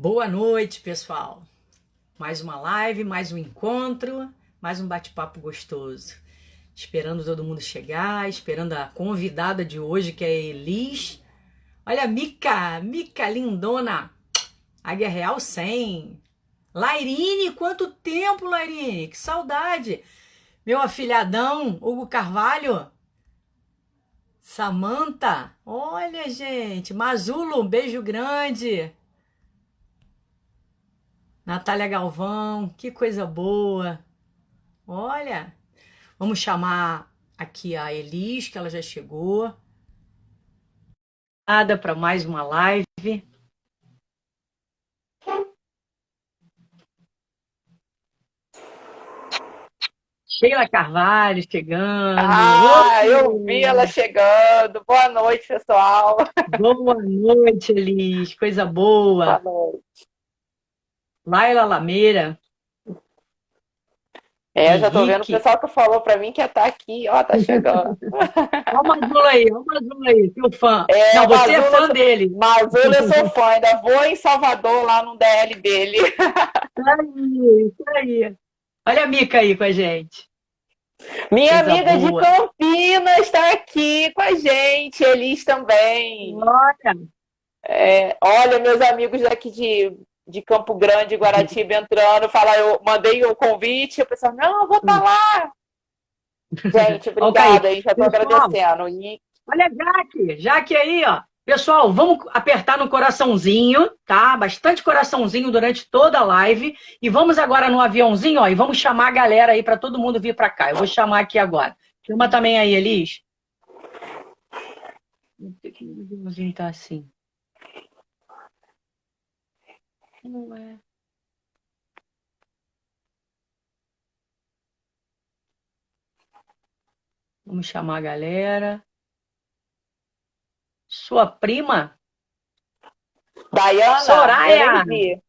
Boa noite, pessoal. Mais uma live, mais um encontro, mais um bate-papo gostoso. Esperando todo mundo chegar, esperando a convidada de hoje, que é a Elis. Olha a Mica lindona. Águia Real 100. Lairine, quanto tempo, Lairine? Que saudade. Meu afilhadão, Hugo Carvalho. Samanta. Olha, gente. Mazulo, um beijo grande. Natália Galvão, que coisa boa. Olha, vamos chamar aqui a Elis, que ela já chegou. Nada para mais uma live. Sheila Carvalho chegando. Eu vi ela Oi! chegando. Boa noite, pessoal. Boa noite, Elis. Coisa Boa boa. noite. Laila Lameira, Eu já tô vendo o Henrique. pessoal que falou pra mim que ia estar aqui, ó, tá chegando. Olha o Mazula aí, seu fã. É, Não, você é fã dele. Mazula, eu sou fã, ainda vou em Salvador, lá no DL dele. Isso aí. Olha a Mica aí com a gente. Minha Coisa amiga de boa. Campinas está aqui com a gente, Elis também. Olha. Olha, meus amigos daqui de Campo Grande, Guaratiba entrando, eu mandei o convite, o pessoal, não, eu vou estar lá. Gente, Olha o Kaique. obrigada aí, já estou Pessoal, agradecendo. E olha a Jaque. Jaque aí, ó. Pessoal, vamos apertar no coraçãozinho, tá? Bastante coraçãozinho durante toda a live. E vamos agora no aviãozinho, ó, e vamos chamar a galera aí para todo mundo vir para cá. Eu vou chamar aqui agora. Chama também aí, Elis. Por que o aviãozinho tá assim? Não é. Vamos chamar a galera. Sua prima, Dayana, eu nem Soraya. vi.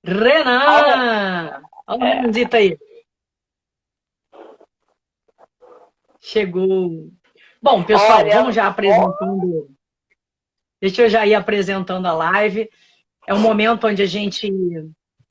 Renan. Olha o Renanzito aí. Chegou. Bom, pessoal, Olha, vamos já apresentando. Deixa eu já ir apresentando a live. É um momento onde a gente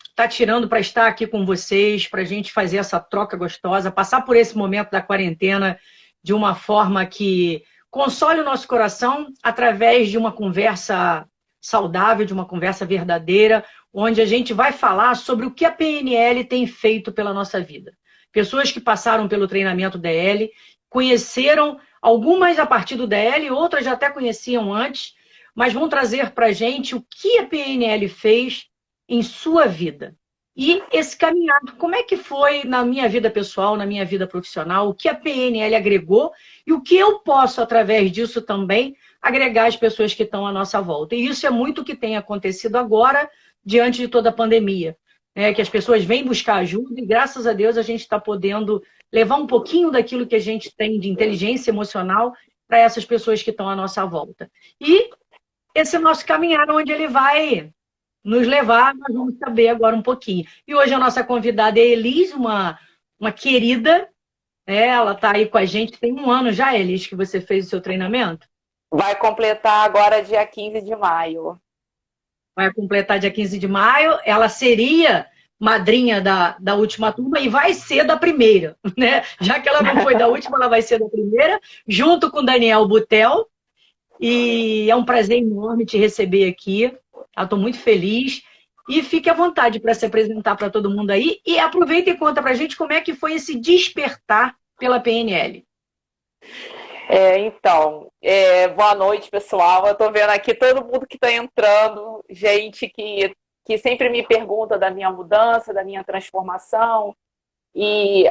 está tirando para estar aqui com vocês, para a gente fazer essa troca gostosa, passar por esse momento da quarentena de uma forma que console o nosso coração através de uma conversa saudável, de uma conversa verdadeira, onde a gente vai falar sobre o que a PNL tem feito pela nossa vida. Pessoas que passaram pelo treinamento DL, conheceram algumas a partir do DL, outras já até conheciam antes, mas vão trazer para a gente o que a PNL fez em sua vida. E esse caminhar, como é que foi na minha vida pessoal, na minha vida profissional, o que a PNL agregou e o que eu posso, através disso também, agregar às pessoas que estão à nossa volta. E isso é muito o que tem acontecido agora, diante de toda a pandemia. Que as pessoas vêm buscar ajuda e, graças a Deus, a gente está podendo levar um pouquinho daquilo que a gente tem de inteligência emocional para essas pessoas que estão à nossa volta. E esse é o nosso caminhar, onde ele vai nos levar, nós vamos saber agora um pouquinho. E hoje a nossa convidada é a Elis, uma querida, né? Ela está aí com a gente, tem um ano já, Elis, que você fez o seu treinamento? vai completar agora dia 15 de maio. Vai completar dia 15 de maio, ela seria madrinha da última turma e vai ser da primeira, né? Já que ela não foi da última, ela vai ser da primeira, junto com Daniel Butel, e é um prazer enorme te receber aqui. Eu estou muito feliz. E fique à vontade para se apresentar para todo mundo aí. E aproveita e conta para a gente como é que foi esse despertar pela PNL. Boa noite, pessoal. Eu estou vendo aqui todo mundo que está entrando, gente que sempre me pergunta da minha mudança, da minha transformação. E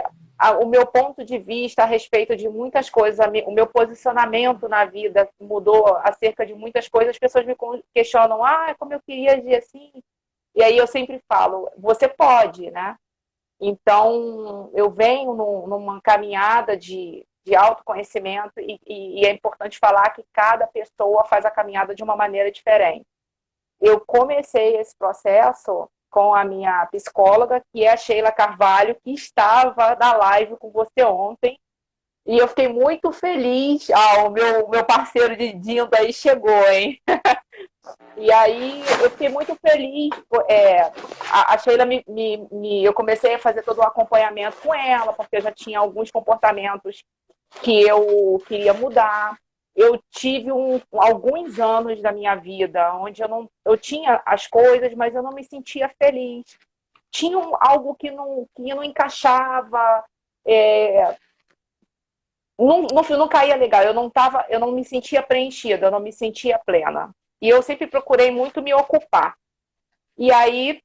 o meu ponto de vista a respeito de muitas coisas, o meu posicionamento na vida mudou acerca de muitas coisas. As pessoas me questionam, como eu queria agir assim. E aí eu sempre falo, você pode, né? Então, eu venho numa caminhada de autoconhecimento e é importante falar que cada pessoa faz a caminhada de uma maneira diferente. Eu comecei esse processo com a minha psicóloga, que é a Sheila Carvalho, que estava na live com você ontem. E eu fiquei muito feliz. Ah, o meu parceiro de Dindo aí chegou, hein? E aí eu fiquei muito feliz. A Sheila eu comecei a fazer todo o acompanhamento com ela, porque eu já tinha alguns comportamentos que eu queria mudar. Eu tive alguns anos da minha vida onde eu tinha as coisas, mas eu não me sentia feliz. Tinha algo que não encaixava, não caía legal. Eu não me sentia preenchida, eu não me sentia plena. E eu sempre procurei muito me ocupar. E aí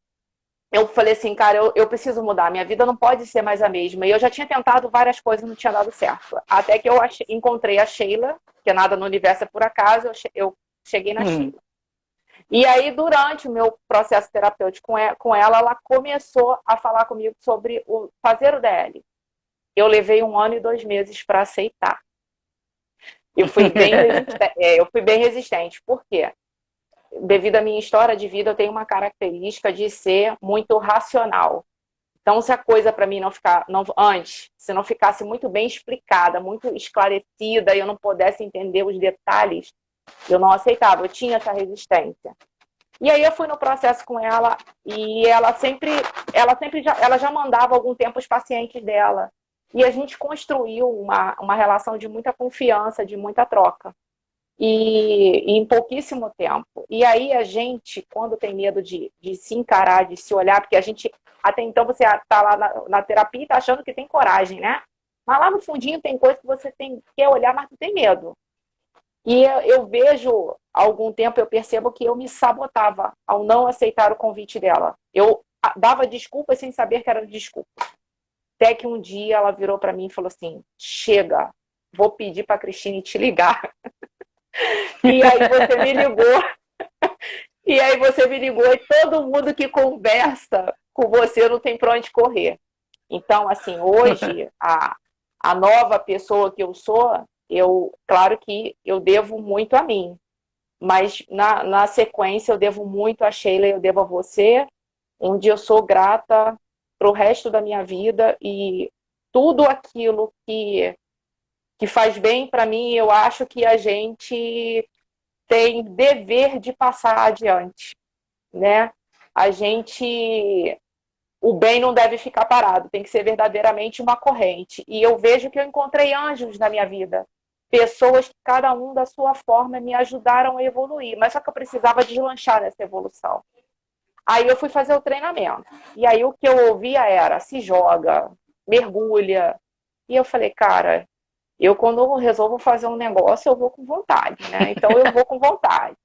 eu falei assim, cara, eu preciso mudar, minha vida não pode ser mais a mesma. E eu já tinha tentado várias coisas e não tinha dado certo. Até que eu encontrei a Sheila, que nada no universo é por acaso, eu cheguei na Sheila. E aí, durante o meu processo terapêutico com ela começou a falar comigo sobre fazer o DL. Eu levei 1 ano e 2 meses para aceitar. Eu fui bem resistente. Por quê? Devido à minha história de vida, eu tenho uma característica de ser muito racional. Então, se a coisa para mim se não ficasse muito bem explicada, muito esclarecida, e eu não pudesse entender os detalhes, eu não aceitava, eu tinha essa resistência. E aí eu fui no processo com ela e ela já mandava há algum tempo os pacientes dela. E a gente construiu uma relação de muita confiança, de muita troca. E em pouquíssimo tempo. E aí a gente, quando tem medo de se encarar, de se olhar, porque a gente, até então você está lá na terapia e está achando que tem coragem, né? Mas lá no fundinho tem coisa que você quer olhar, mas tu tem medo. E eu vejo, há algum tempo, eu percebo que eu me sabotava ao não aceitar o convite dela. Eu dava desculpas sem saber que eram desculpas. Até que um dia ela virou para mim e falou assim, chega, vou pedir para a Cristine te ligar. E aí você me ligou. E aí você me ligou e todo mundo que conversa com você não tem para onde correr. Então, assim, hoje, a nova pessoa que eu sou, claro que eu devo muito a mim. Mas na sequência eu devo muito a Sheila, eu devo a você, onde eu sou grata pro resto da minha vida e tudo aquilo que faz bem para mim, eu acho que a gente tem dever de passar adiante, né? O bem não deve ficar parado, tem que ser verdadeiramente uma corrente. E eu vejo que eu encontrei anjos na minha vida, pessoas que cada um da sua forma me ajudaram a evoluir, mas só que eu precisava deslanchar nessa evolução. Aí eu fui fazer o treinamento. E aí o que eu ouvia era, se joga, mergulha. E eu falei, cara, quando eu resolvo fazer um negócio, eu vou com vontade, né? Então eu vou com vontade.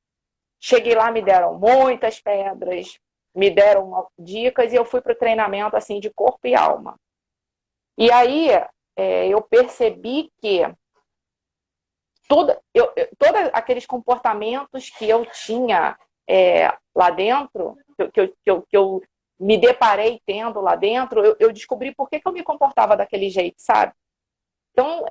Cheguei lá, me deram muitas pedras, me deram dicas e eu fui para o treinamento assim de corpo e alma. E aí eu percebi que todos aqueles comportamentos que eu tinha lá dentro, que eu me deparei tendo lá dentro, eu descobri por que eu me comportava daquele jeito, sabe? Então,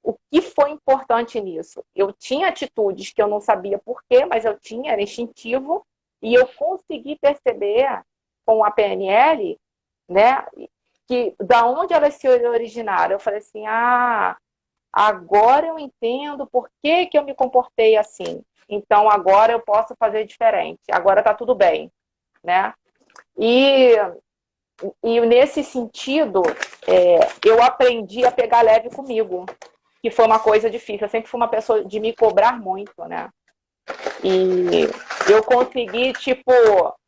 o que foi importante nisso? Eu tinha atitudes que eu não sabia por quê, mas eu tinha, era instintivo, e eu consegui perceber com a PNL, né, que da onde elas se originaram. Eu falei assim, agora eu entendo por que eu me comportei assim. Então, agora eu posso fazer diferente. Agora tá tudo bem, né? E nesse sentido, eu aprendi a pegar leve comigo, que foi uma coisa difícil. Eu sempre fui uma pessoa de me cobrar muito, né? E eu consegui,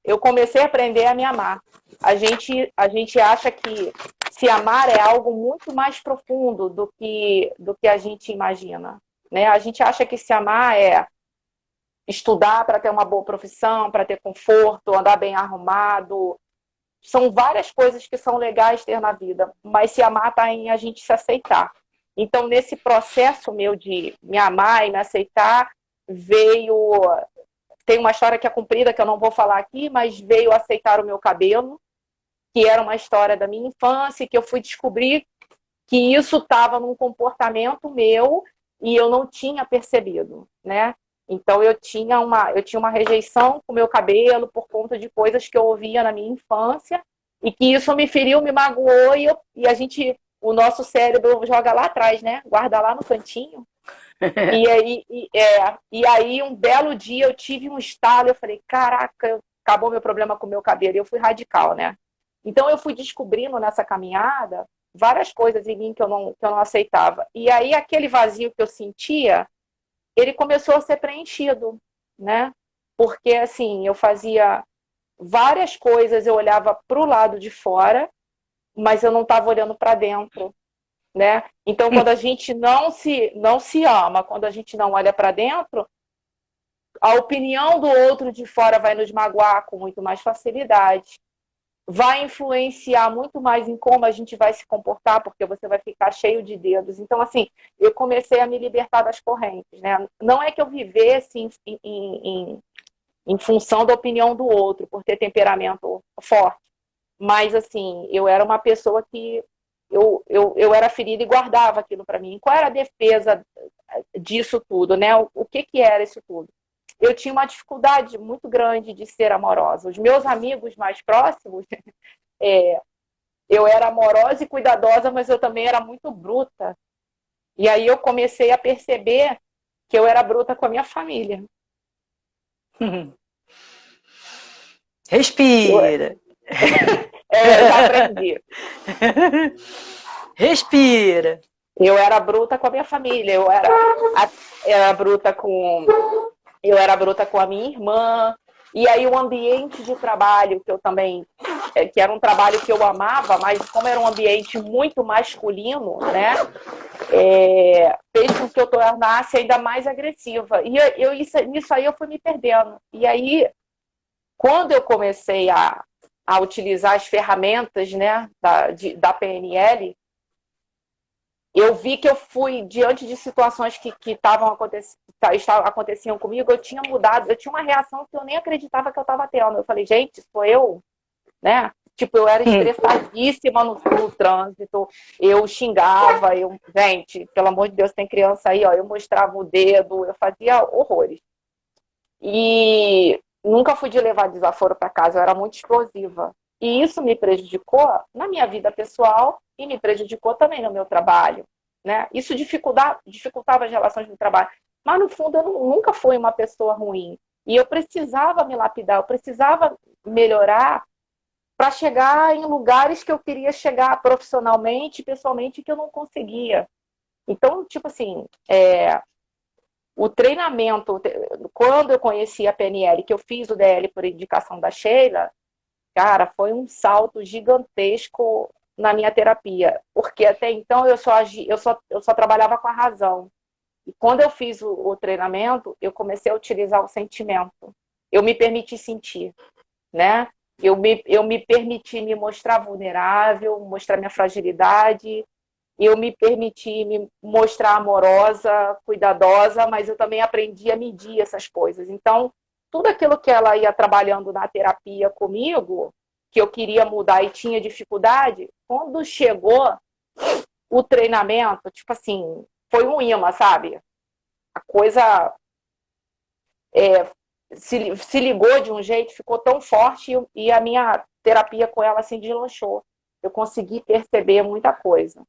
eu comecei a aprender a me amar. A gente acha que se amar é algo muito mais profundo do que a gente imagina, né? A gente acha que se amar é estudar para ter uma boa profissão, para ter conforto, andar bem arrumado. São várias coisas que são legais ter na vida, mas se amar está em a gente se aceitar. Então, nesse processo meu de me amar e me aceitar, tem uma história que é comprida, que eu não vou falar aqui, mas veio aceitar o meu cabelo, que era uma história da minha infância, que eu fui descobrir que isso estava num comportamento meu e eu não tinha percebido, né? Então eu tinha uma rejeição com o meu cabelo por conta de coisas que eu ouvia na minha infância e que isso me feriu, me magoou o nosso cérebro joga lá atrás, né? Guarda lá no cantinho. E aí, um belo dia, eu tive um estalo, eu falei, caraca, acabou meu problema com o meu cabelo. E eu fui radical, né? Então, eu fui descobrindo nessa caminhada várias coisas em mim que eu não aceitava. E aí, aquele vazio que eu sentia, ele começou a ser preenchido, né? Porque, assim, eu fazia várias coisas, eu olhava para o lado de fora, mas eu não estava olhando para dentro, né? Então, quando a gente não se ama, quando a gente não olha para dentro, a opinião do outro de fora vai nos magoar com muito mais facilidade, vai influenciar muito mais em como a gente vai se comportar, porque você vai ficar cheio de dedos. Então, assim, eu comecei a me libertar das correntes, né? Não é que eu vivesse em função da opinião do outro, por ter temperamento forte, mas, assim, eu era uma pessoa que eu era ferida e guardava aquilo para mim. Qual era a defesa disso tudo, né? O que era isso tudo? Eu tinha uma dificuldade muito grande de ser amorosa. Os meus amigos mais próximos, eu era amorosa e cuidadosa, mas eu também era muito bruta. E aí eu comecei a perceber que eu era bruta com a minha família. Respira. Eu já aprendi. Respira. Eu era bruta com a minha família, era bruta eu era bruta com a minha irmã. E aí o ambiente de trabalho que eu também, que era um trabalho que eu amava, mas como era um ambiente muito masculino, né, fez com que eu tornasse ainda mais agressiva. E nisso aí eu fui me perdendo. E aí, quando eu comecei a utilizar as ferramentas, né, da PNL, eu vi que eu fui, diante de situações que aconteciam comigo, eu tinha mudado, eu tinha uma reação que eu nem acreditava que eu estava tendo. Eu falei, gente, sou eu, né? Tipo, eu era estressadíssima no trânsito, eu xingava, gente, pelo amor de Deus, tem criança aí, ó, eu mostrava o dedo, eu fazia horrores. E nunca fui de levar desaforo para casa, eu era muito explosiva. E isso me prejudicou na minha vida pessoal e me prejudicou também no meu trabalho, né? Isso dificultava as relações do trabalho. Mas, no fundo, eu nunca fui uma pessoa ruim. E eu precisava me lapidar, eu precisava melhorar para chegar em lugares que eu queria chegar profissionalmente, pessoalmente, que eu não conseguia. Então, tipo assim, o treinamento, quando eu conheci a PNL, que eu fiz o DL por indicação da Sheila, cara, foi um salto gigantesco na minha terapia, porque até então eu só trabalhava com a razão. E quando eu fiz o treinamento, eu comecei a utilizar o sentimento. Eu me permiti sentir, né? Eu me permiti me mostrar vulnerável, mostrar minha fragilidade, eu me permiti me mostrar amorosa, cuidadosa, mas eu também aprendi a medir essas coisas. Então, tudo aquilo que ela ia trabalhando na terapia comigo, que eu queria mudar e tinha dificuldade, quando chegou o treinamento, tipo assim, foi um imã, sabe? A coisa se ligou de um jeito, ficou tão forte e a minha terapia com ela assim deslanchou. Eu consegui perceber muita coisa.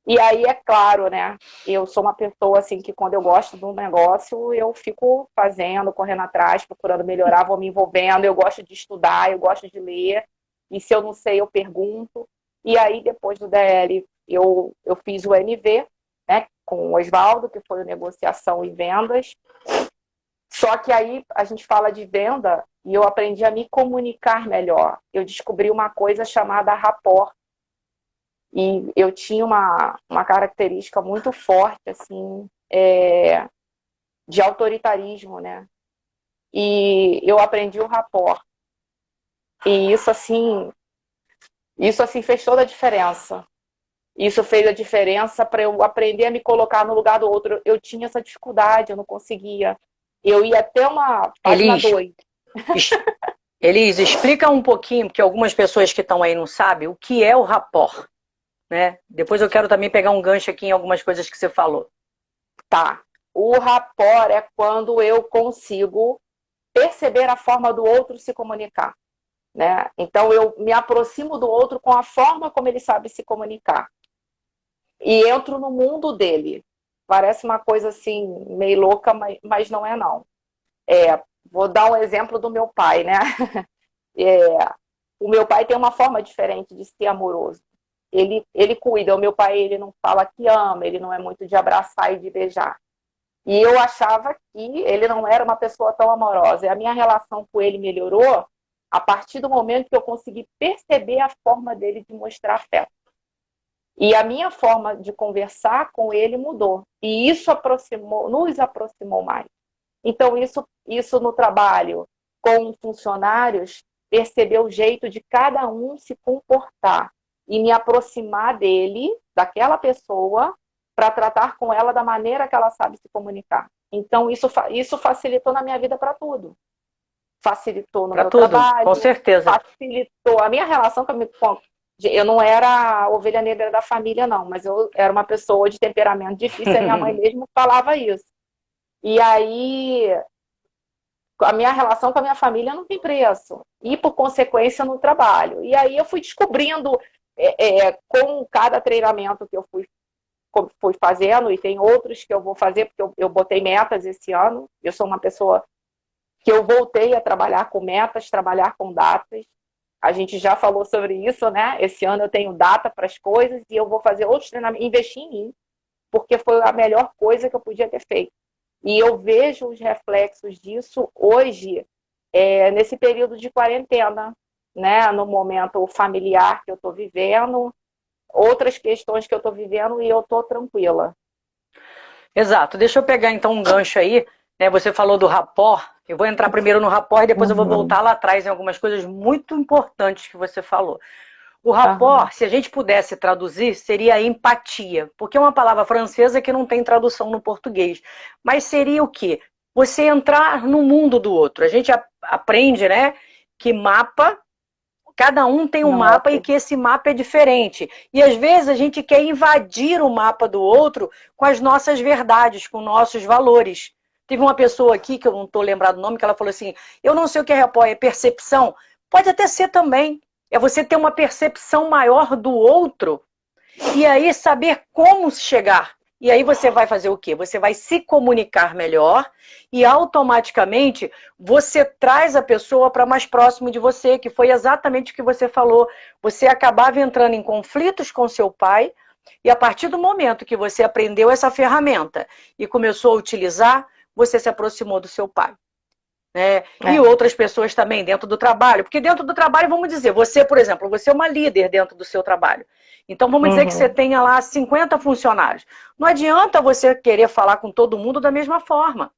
E aí, é claro, né? Eu sou uma pessoa assim que quando eu gosto de um negócio, eu fico fazendo, correndo atrás, procurando melhorar, vou me envolvendo. Eu gosto de estudar, eu gosto de ler. E se eu não sei, eu pergunto. E aí, depois do DL, eu fiz o MV, né? Com o Oswaldo, que foi o Negociação e Vendas. Só que aí a gente fala de venda e eu aprendi a me comunicar melhor. Eu descobri uma coisa chamada rapport. E eu tinha uma característica muito forte, assim, de autoritarismo, né? E eu aprendi o rapport. E isso assim fez toda a diferença. Isso fez a diferença para eu aprender a me colocar no lugar do outro. Eu tinha essa dificuldade, eu não conseguia. Eu ia até uma página 2. Elis, explica um pouquinho, porque algumas pessoas que estão aí não sabem, o que é o rapport, né? Depois eu quero também pegar um gancho aqui em algumas coisas que você falou. Tá. O rapport é quando eu consigo perceber a forma do outro se comunicar, né? Então eu me aproximo do outro com a forma como ele sabe se comunicar. e entro no mundo dele. Parece uma coisa assim, meio louca, mas não é não. Vou dar um exemplo do meu pai, né? O meu pai tem uma forma diferente de ser amoroso. Ele cuida. O meu pai, ele não fala que ama, ele não é muito de abraçar e de beijar. E eu achava que ele não era uma pessoa tão amorosa. E a minha relação com ele melhorou a partir do momento que eu consegui perceber a forma dele de mostrar afeto. E a minha forma de conversar com ele mudou. E isso nos aproximou mais. Então, isso no trabalho com funcionários, perceber o jeito de cada um se comportar e me aproximar dele, daquela pessoa, para tratar com ela da maneira que ela sabe se comunicar. Então, isso facilitou na minha vida para tudo. Facilitou no meu trabalho. Com certeza. Facilitou a minha relação com eu não era a ovelha negra da família, não, mas eu era uma pessoa de temperamento difícil, a minha mãe mesmo falava isso. E aí, a minha relação com a minha família não tem preço. E, por consequência, no trabalho. E aí eu fui descobrindo, com cada treinamento que eu fui fazendo, e tem outros que eu vou fazer, porque eu botei metas esse ano. Eu sou uma pessoa que eu voltei a trabalhar com metas, trabalhar com datas. A gente já falou sobre isso, né? Esse ano eu tenho data para as coisas e eu vou fazer outros treinamentos, investir em mim, porque foi a melhor coisa que eu podia ter feito. E eu vejo os reflexos disso hoje, nesse período de quarentena, né? No momento familiar que eu estou vivendo, outras questões que eu estou vivendo e eu estou tranquila. Exato. Deixa eu pegar então um gancho aí, né? Você falou do rapport. Eu vou entrar primeiro no rapport e depois eu vou voltar lá atrás em algumas coisas muito importantes que você falou. O rapport, se a gente pudesse traduzir, seria empatia, porque é uma palavra francesa que não tem tradução no português. Mas seria o quê? Você entrar no mundo do outro. A gente aprende, né, que mapa, cada um tem um mapa e que esse mapa é diferente. E às vezes a gente quer invadir o mapa do outro com as nossas verdades, com nossos valores. Teve uma pessoa aqui, que eu não estou lembrado do nome, que ela falou assim, eu não sei o que é rapport, é percepção. Pode até ser também. É você ter uma percepção maior do outro e aí saber como chegar. E aí você vai fazer o quê? Você vai se comunicar melhor e automaticamente você traz a pessoa para mais próximo de você, que foi exatamente o que você falou. Você acabava entrando em conflitos com seu pai e a partir do momento que você aprendeu essa ferramenta e começou a utilizar, você se aproximou do seu pai. E outras pessoas também dentro do trabalho, porque dentro do trabalho, vamos dizer, você, por exemplo, você é uma líder dentro do seu trabalho, então vamos dizer que você tenha lá 50 funcionários, não adianta você querer falar com todo mundo da mesma forma,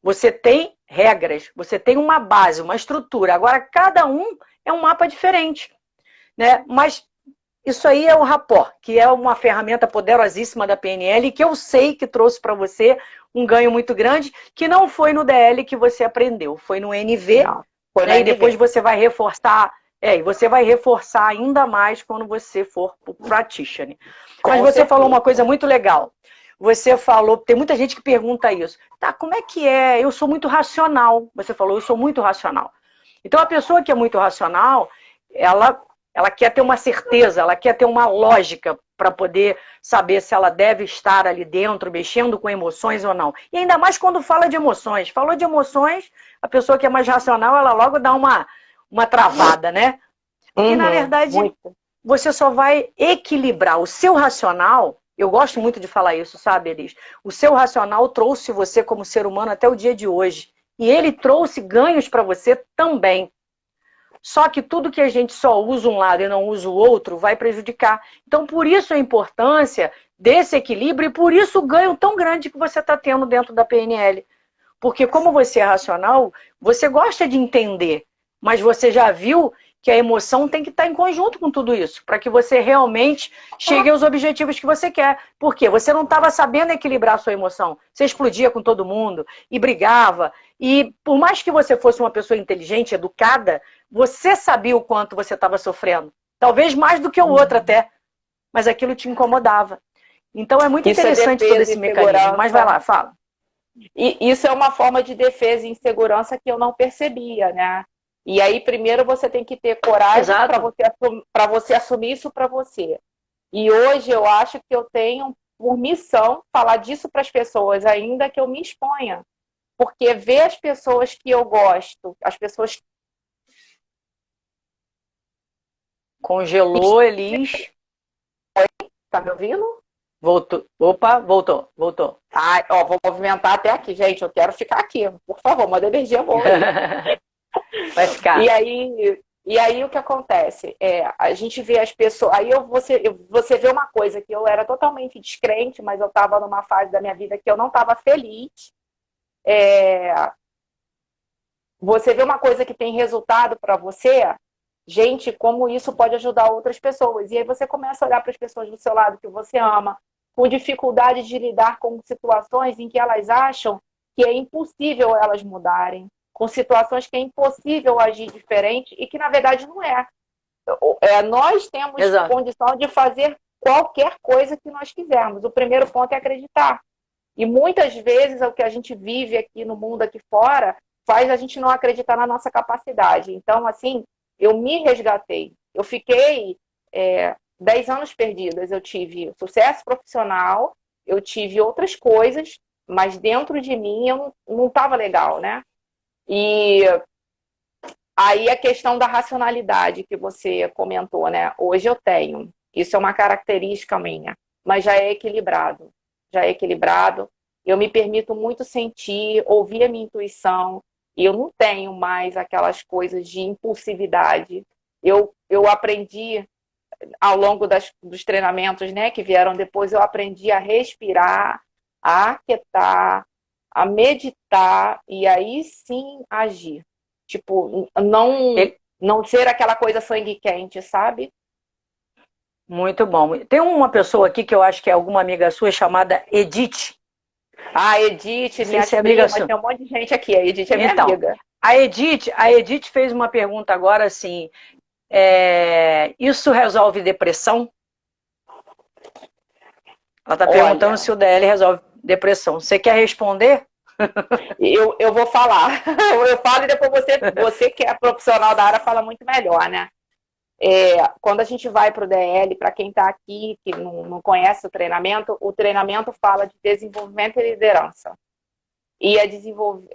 você tem regras, você tem uma base, uma estrutura, agora cada um é um mapa diferente, né? Mas isso aí é o rapport, que é uma ferramenta poderosíssima da PNL, que eu sei que trouxe para você um ganho muito grande, que não foi no DL que você aprendeu, foi no NV, e depois você vai reforçar, e você vai reforçar ainda mais quando você for para o Practitioner. Mas você falou uma coisa muito legal. Você falou, tem muita gente que pergunta isso. Tá, como é que é? Eu sou muito racional. Você falou, eu sou muito racional. Então a pessoa que é muito racional, ela quer ter uma certeza, ela quer ter uma lógica para poder saber se ela deve estar ali dentro, mexendo com emoções ou não. E ainda mais quando fala de emoções. Falou de emoções, a pessoa que é mais racional, ela logo dá uma travada, né? E na verdade, você só vai equilibrar o seu racional. Eu gosto muito de falar isso, sabe, Elis? O seu racional trouxe você como ser humano até o dia de hoje. E ele trouxe ganhos para você também. Só que tudo que a gente só usa um lado e não usa o outro vai prejudicar. Então, por isso a importância desse equilíbrio e por isso o ganho tão grande que você está tendo dentro da PNL. Porque como você é racional, você gosta de entender, mas você já viu que a emoção tem que estar em conjunto com tudo isso, para que você realmente chegue aos objetivos que você quer. Por quê? Você não estava sabendo equilibrar a sua emoção. Você explodia com todo mundo e brigava. E por mais que você fosse uma pessoa inteligente, educada, você sabia o quanto você estava sofrendo. Talvez mais do que o outro até. Mas aquilo te incomodava. Então é muito interessante todo esse mecanismo. Mas vai lá, fala. E isso é uma forma de defesa e insegurança que eu não percebia, né? E aí, primeiro, você tem que ter coragem para você assumir isso para você. E hoje eu acho que eu tenho por missão falar disso para as pessoas, ainda que eu me exponha. Porque ver as pessoas que eu gosto, as pessoas que Congelou, Elis. tá me ouvindo? Voltou. Opa, voltou, voltou. Ah, ó, vou movimentar até aqui, gente. Eu quero ficar aqui. Por favor, manda energia boa aí. Vai ficar. E aí o que acontece? A gente vê as pessoas. Aí você vê uma coisa que eu era totalmente descrente, mas eu estava numa fase da minha vida que eu não estava feliz. Você vê uma coisa que tem resultado para você, gente, como isso pode ajudar outras pessoas. E aí você começa a olhar para as pessoas do seu lado que você ama, com dificuldade de lidar com situações em que elas acham que é impossível elas mudarem, com situações que é impossível agir diferente e que na verdade não é. Nós temos Exato. condição de fazer qualquer coisa que nós quisermos. O primeiro ponto é acreditar. E muitas vezes o que a gente vive aqui no mundo aqui fora faz a gente não acreditar na nossa capacidade. Então, assim, eu me resgatei. Eu fiquei 10 anos perdidas. Eu tive sucesso profissional, eu tive outras coisas, mas dentro de mim eu não estava legal, né? E aí a questão da racionalidade que você comentou, né? Hoje eu tenho. Isso é uma característica minha, mas já é equilibrado. Já é equilibrado. Eu me permito muito sentir, ouvir a minha intuição. E eu não tenho mais aquelas coisas de impulsividade. Eu aprendi ao longo dos treinamentos, né, que vieram depois, eu aprendi a respirar, a aquietar, a meditar e aí sim agir. Tipo, não ser aquela coisa sangue quente, sabe? Muito bom. Tem uma pessoa aqui que eu acho que é alguma amiga sua chamada Edith. A Edith, Não sei minhas se é amiga primas, sua. tem um monte de gente aqui. A Edith é minha Então, amiga. a Edith fez uma pergunta agora assim: isso resolve depressão? Ela está perguntando Olha, se o DL resolve depressão. Você quer responder? eu vou falar. Eu falo e depois você que é profissional da área fala muito melhor, né? Quando a gente vai para o DL, para quem está aqui, que não conhece o treinamento fala de desenvolvimento e liderança. E é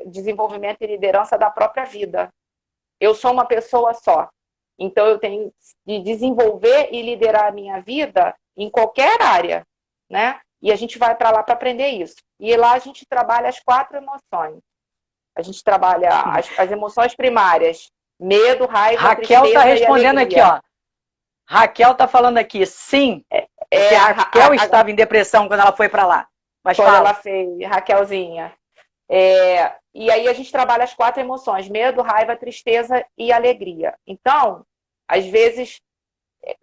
desenvolvimento e liderança da própria vida. Eu sou uma pessoa só. Então, eu tenho de desenvolver e liderar a minha vida em qualquer área, né? E a gente vai para lá para aprender isso. E lá a gente trabalha as 4 emoções. A gente trabalha as emoções primárias. Medo, raiva, Raquel está tristeza e respondendo aqui, alegria. ó. Raquel está falando aqui, sim, porque a Raquel estava em depressão quando ela foi para lá. Mas quando fala. ela fez, Raquelzinha. E aí a gente trabalha as 4 emoções: medo, raiva, tristeza e alegria. Então, às vezes,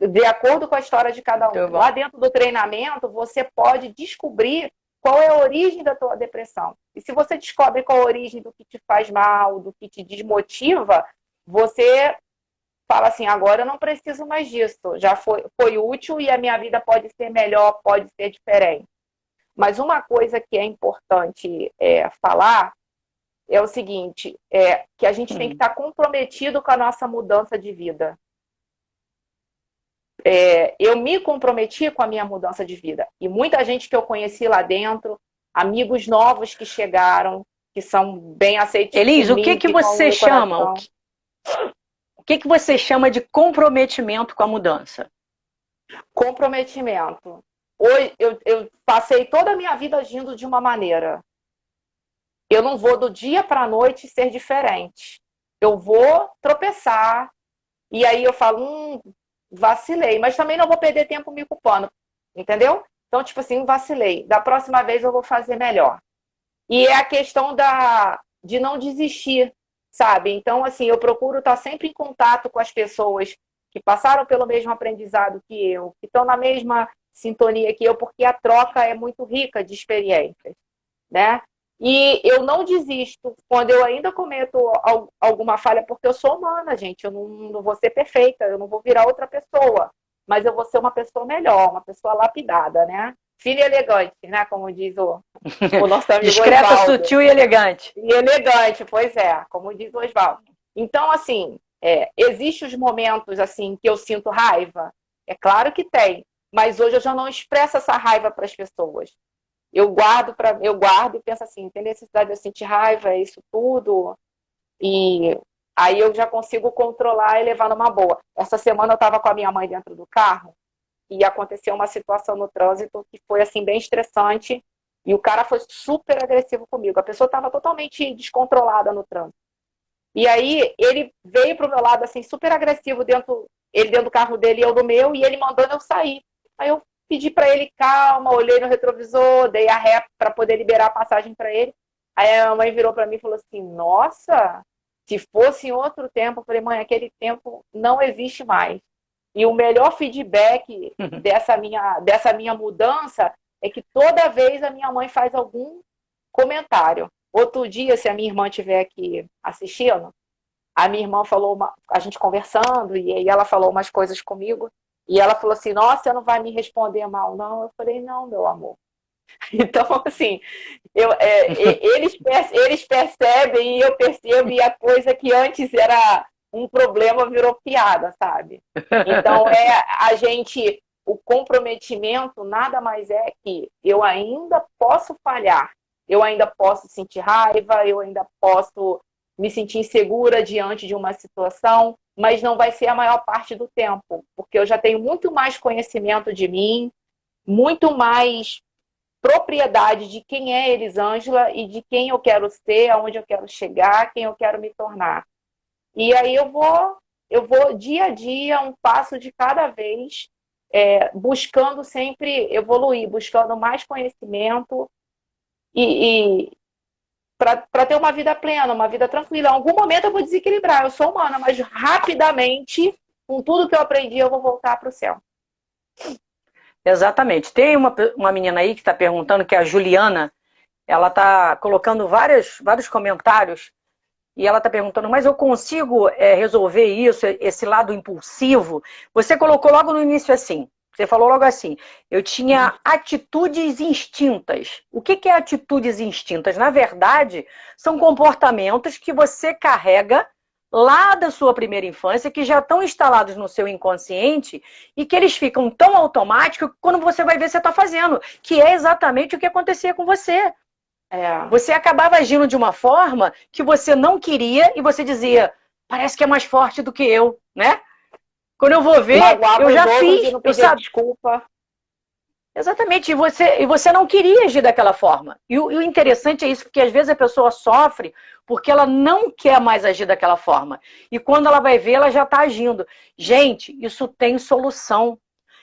de acordo com a história de cada um, lá dentro do treinamento, você pode descobrir qual é a origem da tua depressão. E se você descobre qual é a origem do que te faz mal, do que te desmotiva, você fala assim: agora eu não preciso mais disso, já foi útil e a minha vida pode ser melhor, pode ser diferente. Mas uma coisa que é importante falar é o seguinte, que a gente tem que estar comprometido com a nossa mudança de vida. Eu me comprometi com a minha mudança de vida. E muita gente que eu conheci lá dentro, amigos novos que chegaram, que são bem aceitos. Elis, o que você chama? O que você chama de comprometimento com a mudança? Comprometimento. Hoje, eu passei toda a minha vida agindo de uma maneira. Eu não vou do dia para a noite ser diferente. Eu vou tropeçar. E aí eu falo, vacilei. Mas também não vou perder tempo me culpando. Entendeu? Então, tipo assim, vacilei. Da próxima vez eu vou fazer melhor. E é a questão de não desistir, sabe? Então, assim, eu procuro estar sempre em contato com as pessoas que passaram pelo mesmo aprendizado que eu, que estão na mesma sintonia que eu, porque a troca é muito rica de experiências, né? E eu não desisto quando eu ainda cometo alguma falha, porque eu sou humana, gente. Eu não vou ser perfeita, eu não vou virar outra pessoa, mas eu vou ser uma pessoa melhor, uma pessoa lapidada, né? Fina e elegante, né? Como diz o nosso amigo discreta, Osvaldo. sutil e elegante. E elegante, pois é, como diz o Osvaldo. Então, assim, existem os momentos assim que eu sinto raiva? É claro que tem. mas hoje eu já não expresso essa raiva para as pessoas. Eu guardo e penso assim, tem necessidade de eu sentir raiva, é isso tudo? E aí eu já consigo controlar e levar numa boa. Essa semana eu estava com a minha mãe dentro do carro e aconteceu uma situação no trânsito que foi assim bem estressante e o cara foi super agressivo comigo. A pessoa estava totalmente descontrolada no trânsito. E aí ele veio pro meu lado assim super agressivo ele dentro do carro dele e eu do meu e ele mandando eu sair. Aí eu pedi para ele calma, olhei no retrovisor, dei a ré para poder liberar a passagem para ele. Aí a mãe virou para mim e falou assim: "Nossa, se fosse em outro tempo", eu falei: "Mãe, aquele tempo não existe mais". E o melhor feedback dessa minha mudança é que toda vez a minha mãe faz algum comentário. Outro dia, se a minha irmã estiver aqui assistindo, a minha irmã falou, a gente conversando, e aí ela falou umas coisas comigo, e ela falou assim: "Nossa, você não vai me responder mal, não?" Eu falei: "Não, meu amor". Então, assim, eles percebem e eu percebo, e a coisa que antes era um problema virou piada, sabe? Então, o comprometimento nada mais é que eu ainda posso falhar, eu ainda posso sentir raiva, eu ainda posso me sentir insegura diante de uma situação, mas não vai ser a maior parte do tempo, porque eu já tenho muito mais conhecimento de mim, muito mais propriedade de quem é Elisângela e de quem eu quero ser, aonde eu quero chegar, quem eu quero me tornar. E aí eu vou dia a dia, um passo de cada vez, buscando sempre evoluir, buscando mais conhecimento e para ter uma vida plena, uma vida tranquila. Em algum momento eu vou desequilibrar, eu sou humana, mas rapidamente, com tudo que eu aprendi, eu vou voltar para o céu. Exatamente. Tem uma menina aí que está perguntando, que é a Juliana, ela está colocando vários comentários e ela está perguntando: mas eu consigo resolver isso, esse lado impulsivo? Você colocou logo no início assim, você falou logo assim: eu tinha atitudes instintas. O que é atitudes instintas? Na verdade, são comportamentos que você carrega lá da sua primeira infância, que já estão instalados no seu inconsciente e que eles ficam tão automáticos que quando você vai ver, você está fazendo, que é exatamente o que acontecia com você. Você acabava agindo de uma forma que você não queria e você dizia: parece que é mais forte do que eu, né? Quando eu vou ver, eu já fiz, eu sabia. Desculpa. Exatamente, e você não queria agir daquela forma. E o interessante é isso, porque às vezes a pessoa sofre porque ela não quer mais agir daquela forma. E quando ela vai ver, ela já está agindo. Gente, isso tem solução.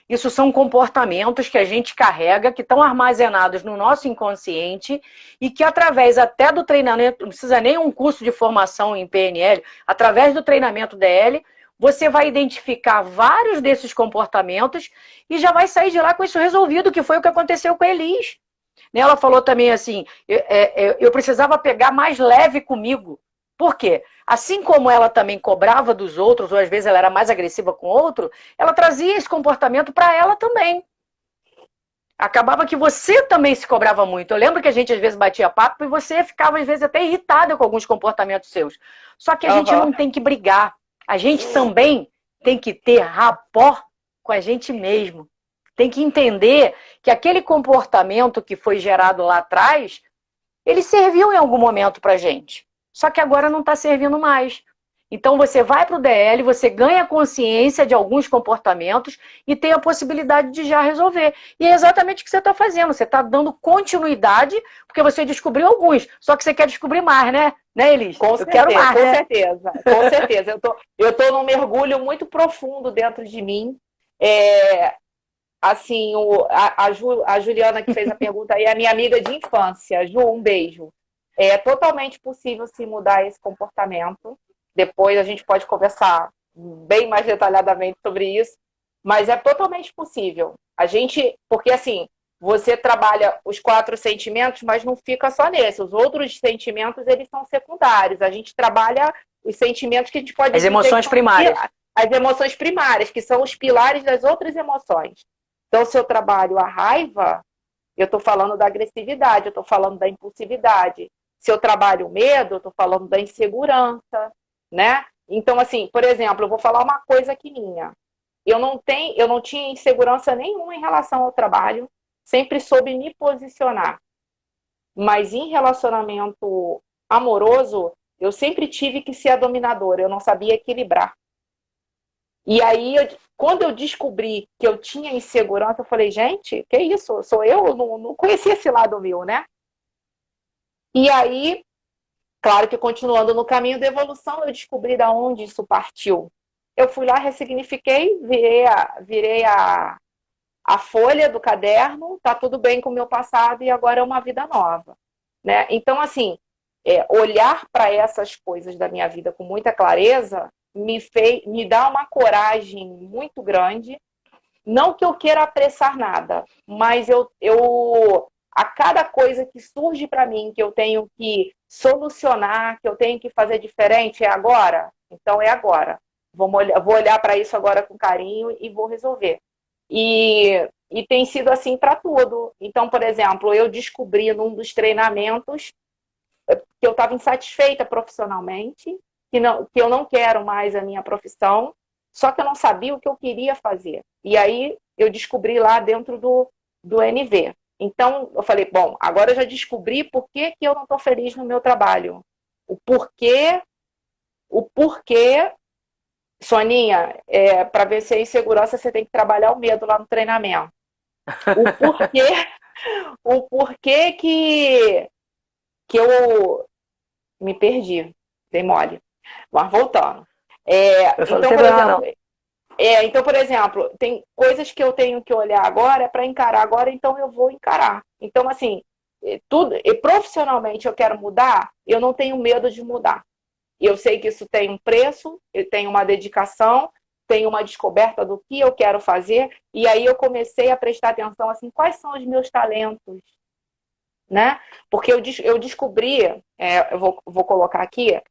Isso são comportamentos que a gente carrega, que estão armazenados no nosso inconsciente e que através até do treinamento, não precisa nem um curso de formação em PNL, através do treinamento DL, você vai identificar vários desses comportamentos e já vai sair de lá com isso resolvido, que foi o que aconteceu com a Elis. Ela falou também assim: eu precisava pegar mais leve comigo. Por quê? Assim como ela também cobrava dos outros, ou às vezes ela era mais agressiva com o outro, ela trazia esse comportamento para ela também. Acabava que você também se cobrava muito. Eu lembro que a gente às vezes batia papo e você ficava às vezes até irritada com alguns comportamentos seus. Só que a gente não tem que brigar. A gente também tem que ter rapport com a gente mesmo. Tem que entender que aquele comportamento que foi gerado lá atrás, ele serviu em algum momento pra gente. Só que agora não está servindo mais. Então você vai para o DL, você ganha consciência de alguns comportamentos e tem a possibilidade de já resolver. E é exatamente o que você está fazendo. Você está dando continuidade, porque você descobriu alguns. Só que você quer descobrir mais, né? Né, Elis? Com certeza. Eu tô num mergulho muito profundo dentro de mim. Assim, a Juliana que fez a pergunta aí é a minha amiga de infância. Ju, um beijo. É totalmente possível se mudar esse comportamento. Depois a gente pode conversar bem mais detalhadamente sobre isso, mas é totalmente possível. Porque assim, você trabalha os 4 sentimentos, mas não fica só nesse. Os outros sentimentos, eles são secundários. A gente trabalha os sentimentos que a gente pode dizer. As emoções primárias. As emoções primárias, que são os pilares das outras emoções. Então, se eu trabalho a raiva, eu estou falando da agressividade, eu estou falando da impulsividade. Se eu trabalho o medo, eu estou falando da insegurança, né? Então, assim, por exemplo, eu vou falar uma coisa aqui minha. eu não tinha insegurança nenhuma em relação ao trabalho, sempre soube me posicionar. Mas em relacionamento amoroso, eu sempre tive que ser a dominadora, eu não sabia equilibrar. E aí, quando eu descobri que eu tinha insegurança, eu falei, gente, que isso? Sou eu? Eu não conhecia esse lado meu, né? E aí, claro que continuando no caminho da evolução, eu descobri de onde isso partiu. Eu fui lá, ressignifiquei, virei a folha do caderno, tá tudo bem com o meu passado e agora é uma vida nova, né? Então, assim, olhar para essas coisas da minha vida com muita clareza me dá uma coragem muito grande. Não que eu queira apressar nada, mas a cada coisa que surge para mim, que eu tenho que solucionar, que eu tenho que fazer diferente, é agora? Então é agora. Vou olhar para isso agora com carinho e vou resolver. E tem sido assim para tudo. Então, por exemplo, eu descobri num dos treinamentos que eu estava insatisfeita profissionalmente, que eu não quero mais a minha profissão, só que eu não sabia o que eu queria fazer. E aí eu descobri lá dentro do NV. Então, eu falei, bom, agora eu já descobri por que eu não estou feliz no meu trabalho. O porquê, Soninha, para vencer a insegurança, você tem que trabalhar o medo lá no treinamento. O porquê que eu me perdi, dei mole. Mas voltando. Então, por exemplo, tem coisas que eu tenho que olhar agora para encarar agora, então eu vou encarar. Então, assim, profissionalmente eu quero mudar, eu não tenho medo de mudar. Eu sei que isso tem um preço, eu tenho uma dedicação, tenho uma descoberta do que eu quero fazer, e aí eu comecei a prestar atenção, assim, quais são os meus talentos, né? Porque eu descobri, eu vou colocar aqui,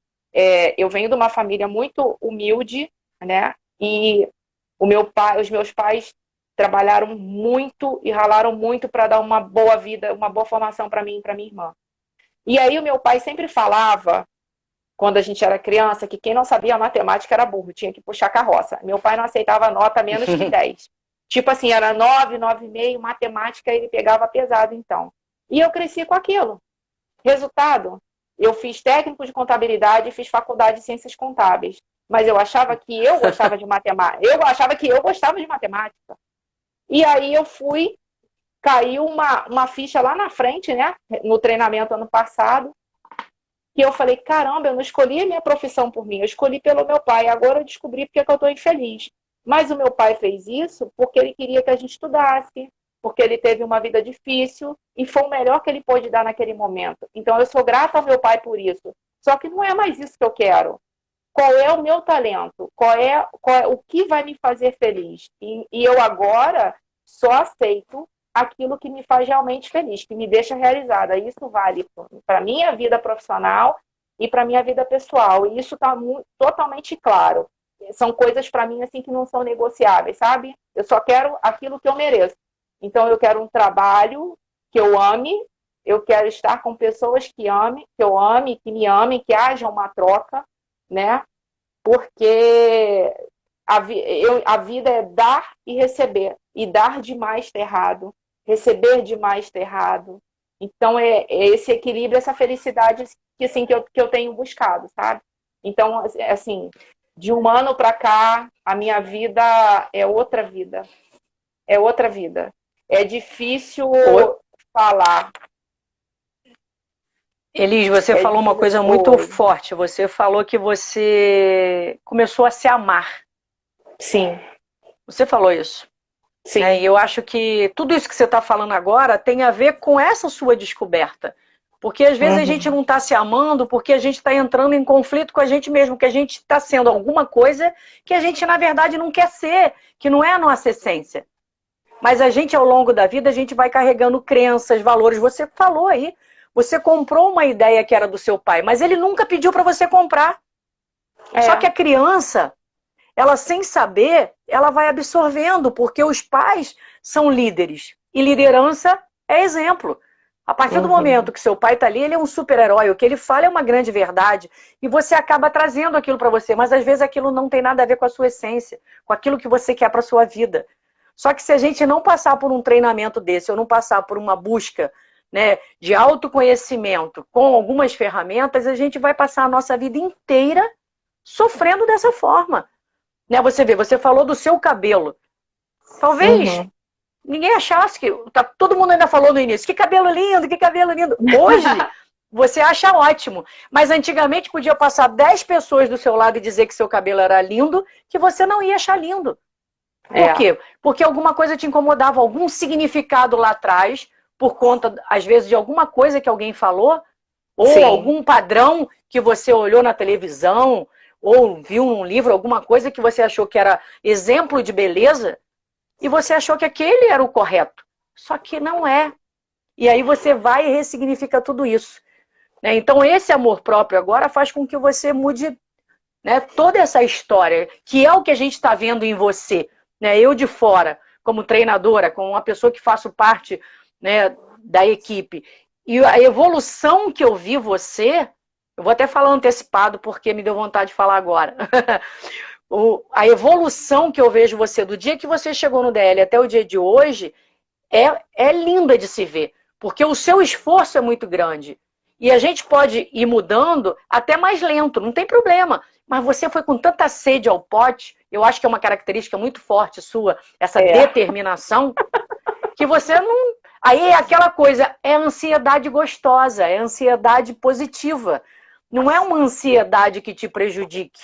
eu venho de uma família muito humilde, né? E os meus pais trabalharam muito e ralaram muito para dar uma boa vida, uma boa formação para mim e para minha irmã. E aí o meu pai sempre falava, quando a gente era criança, que quem não sabia matemática era burro, tinha que puxar carroça. Meu pai não aceitava nota menos que 10. Tipo assim, era 9, 9,5, matemática ele pegava pesado então. E eu cresci com aquilo. Resultado, eu fiz técnico de contabilidade e fiz faculdade de ciências contábeis. Mas eu achava que eu gostava de matemática. Eu achava que eu gostava de matemática. E aí caiu uma ficha lá na frente, né? No treinamento ano passado. Que eu falei, caramba, eu não escolhi a minha profissão por mim, eu escolhi pelo meu pai. Agora eu descobri porque que eu estou infeliz. Mas o meu pai fez isso porque ele queria que a gente estudasse, porque ele teve uma vida difícil e foi o melhor que ele pôde dar naquele momento. Então eu sou grata ao meu pai por isso. Só que não é mais isso que eu quero. Qual é o meu talento? Qual é o que vai me fazer feliz? E eu agora só aceito aquilo que me faz realmente feliz, que me deixa realizada. Isso vale para a minha vida profissional e para a minha vida pessoal. E isso está totalmente claro. São coisas para mim assim que não são negociáveis, sabe? Eu só quero aquilo que eu mereço. Então eu quero um trabalho que eu ame, eu quero estar com pessoas que eu ame, que me amem, que haja uma troca, né? Porque a vida é dar e receber. E dar demais está errado. Receber demais está errado. Então, é esse equilíbrio, essa felicidade assim, que eu tenho buscado, sabe? Então, assim, de um ano para cá, a minha vida é outra vida. É outra vida. É difícil falar. Elis, você falou uma coisa muito forte. Você falou que você começou a se amar. Sim. Você falou isso. Sim. E eu acho que tudo isso que você está falando agora tem a ver com essa sua descoberta. Porque às vezes a gente não está se amando porque a gente está entrando em conflito com a gente mesmo, que a gente está sendo alguma coisa que a gente, na verdade, não quer ser, que não é a nossa essência. Mas a gente, ao longo da vida, a gente vai carregando crenças, valores. Você falou aí. Você comprou uma ideia que era do seu pai, mas ele nunca pediu para você comprar. Só que a criança, ela sem saber, ela vai absorvendo, porque os pais são líderes. E liderança é exemplo. A partir do momento que seu pai está ali, ele é um super-herói. O que ele fala é uma grande verdade. E você acaba trazendo aquilo para você. Mas às vezes aquilo não tem nada a ver com a sua essência, com aquilo que você quer para sua vida. Só que se a gente não passar por um treinamento desse, ou não passar por uma busca, né, de autoconhecimento com algumas ferramentas, a gente vai passar a nossa vida inteira sofrendo dessa forma. Né, você vê, você falou do seu cabelo. Talvez ninguém achasse que... todo mundo ainda falou no início, que cabelo lindo, que cabelo lindo. Hoje, você acha ótimo. Mas antigamente podia passar 10 pessoas do seu lado e dizer que seu cabelo era lindo, que você não ia achar lindo. Por quê? Porque alguma coisa te incomodava, algum significado lá atrás, por conta, às vezes, de alguma coisa que alguém falou, ou algum padrão que você olhou na televisão, ou viu num livro, alguma coisa que você achou que era exemplo de beleza, e você achou que aquele era o correto. Só que não é. E aí você vai e ressignifica tudo isso. Né? Então esse amor próprio agora faz com que você mude, né, toda essa história, que é o que a gente está vendo em você. Né? Eu de fora, como treinadora, como uma pessoa que faço parte, né, da equipe. E a evolução que eu vi você, eu vou até falar antecipado porque me deu vontade de falar agora. A evolução que eu vejo você do dia que você chegou no DL até o dia de hoje é linda de se ver, porque o seu esforço é muito grande. E a gente pode ir mudando até mais lento, não tem problema. Mas você foi com tanta sede ao pote, eu acho que é uma característica muito forte sua, essa determinação, que você não... Aí é aquela coisa, é ansiedade gostosa, é ansiedade positiva. Não é uma ansiedade que te prejudique.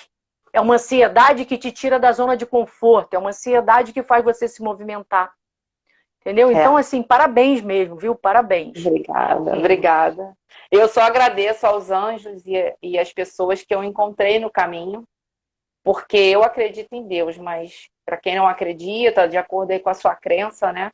É uma ansiedade que te tira da zona de conforto. É uma ansiedade que faz você se movimentar. Entendeu? Então, assim, parabéns mesmo, viu? Parabéns. Obrigada, obrigada. Eu só agradeço aos anjos e às pessoas que eu encontrei no caminho, porque eu acredito em Deus, mas para quem não acredita, de acordo aí com a sua crença, né?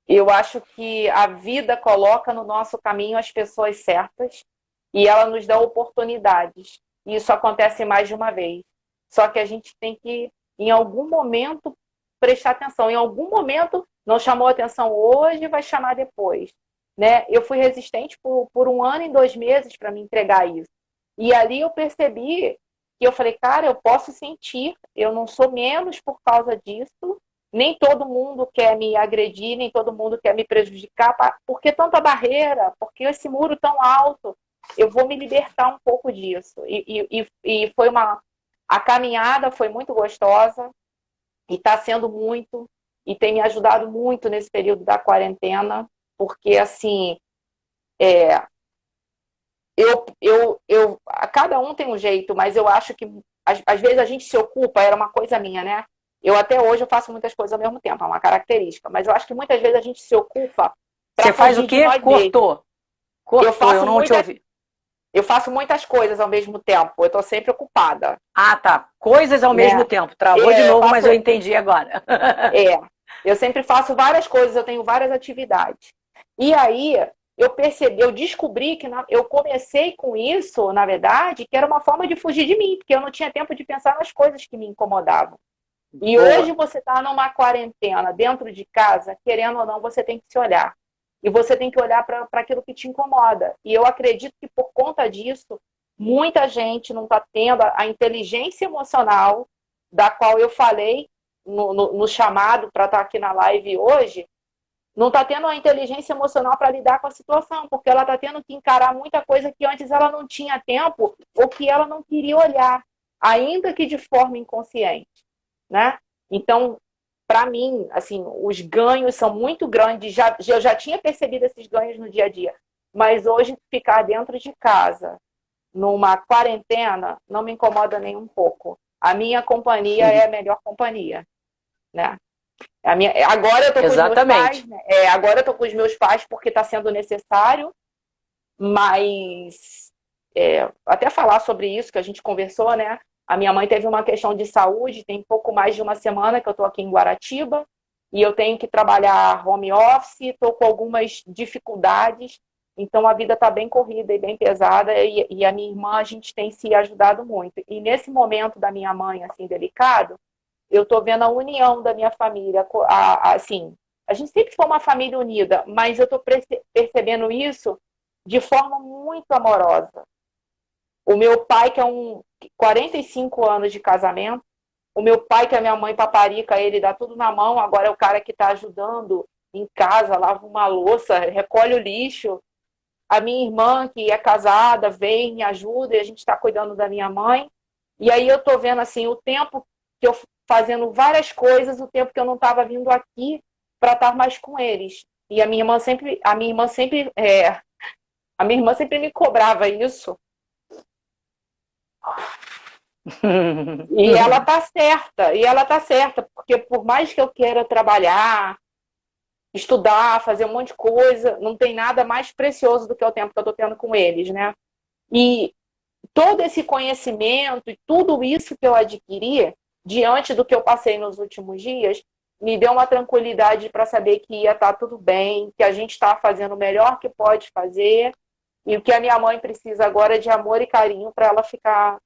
Eu acho que a vida coloca no nosso caminho as pessoas certas e ela nos dá oportunidades. E isso acontece mais de uma vez. Só que a gente tem que, em algum momento, prestar atenção. Em algum momento, não chamou atenção hoje, vai chamar depois. Né? Eu fui resistente por 1 ano e 2 meses para me entregar isso. E ali eu percebi que eu falei, cara, eu posso sentir, eu não sou menos por causa disso. Nem todo mundo quer me agredir, nem todo mundo quer me prejudicar. Por que tanta barreira? Por que esse muro tão alto? Eu vou me libertar um pouco disso. E foi a caminhada foi muito gostosa e está sendo muito, e tem me ajudado muito nesse período da quarentena, porque assim, cada um tem um jeito, mas eu acho que às vezes a gente se ocupa, era uma coisa minha, né? Eu até hoje eu faço muitas coisas ao mesmo tempo, é uma característica, mas eu acho que muitas vezes a gente se ocupa. Você faz o quê? Cortou. Eu não te ouvi. Eu faço muitas coisas ao mesmo tempo, eu estou sempre ocupada. Ah, tá. Coisas ao mesmo tempo. Travou de novo, mas eu entendi agora. Eu sempre faço várias coisas, eu tenho várias atividades. E aí, eu descobri que eu comecei com isso, na verdade, que era uma forma de fugir de mim, porque eu não tinha tempo de pensar nas coisas que me incomodavam. E hoje você está numa quarentena, dentro de casa, querendo ou não, você tem que se olhar. E você tem que olhar para aquilo que te incomoda. E eu acredito que por conta disso, muita gente não está tendo a inteligência emocional da qual eu falei no chamado para estar aqui na live hoje, não está tendo a inteligência emocional para lidar com a situação, porque ela está tendo que encarar muita coisa que antes ela não tinha tempo ou que ela não queria olhar, ainda que de forma inconsciente. Né? Então, para mim, assim, os ganhos são muito grandes. Eu já tinha percebido esses ganhos no dia a dia, mas hoje ficar dentro de casa, numa quarentena, não me incomoda nem um pouco. A minha companhia é a melhor companhia, né? Agora eu tô com os meus pais, né? Agora eu tô com os meus pais porque está sendo necessário, mas até falar sobre isso que a gente conversou, né? A minha mãe teve uma questão de saúde, tem pouco mais de uma semana que eu estou aqui em Guaratiba, e eu tenho que trabalhar home office, estou com algumas dificuldades, então a vida está bem corrida e bem pesada, e a minha irmã, a gente tem se ajudado muito. E nesse momento da minha mãe, assim, delicado, eu estou vendo a união da minha família, assim, A gente sempre foi uma família unida, mas eu tô percebendo isso de forma muito amorosa. O meu pai, que é 45 anos de casamento, o meu pai, que é minha mãe paparica, ele dá tudo na mão, agora é o cara que está ajudando em casa, lava uma louça, recolhe o lixo. A minha irmã, que é casada, vem, me ajuda, e a gente está cuidando da minha mãe. E aí eu tô vendo assim, o tempo que eu fazendo várias coisas, o tempo que eu não estava vindo aqui para estar mais com eles. E a minha irmã sempre me cobrava isso. E ela tá certa, porque por mais que eu queira trabalhar, estudar, fazer um monte de coisa, não tem nada mais precioso do que o tempo que eu tô tendo com eles, né? E todo esse conhecimento e tudo isso que eu adquiri, diante do que eu passei nos últimos dias, me deu uma tranquilidade para saber que ia estar tudo bem, que a gente está fazendo o melhor que pode fazer, e o que a minha mãe precisa agora é de amor e carinho para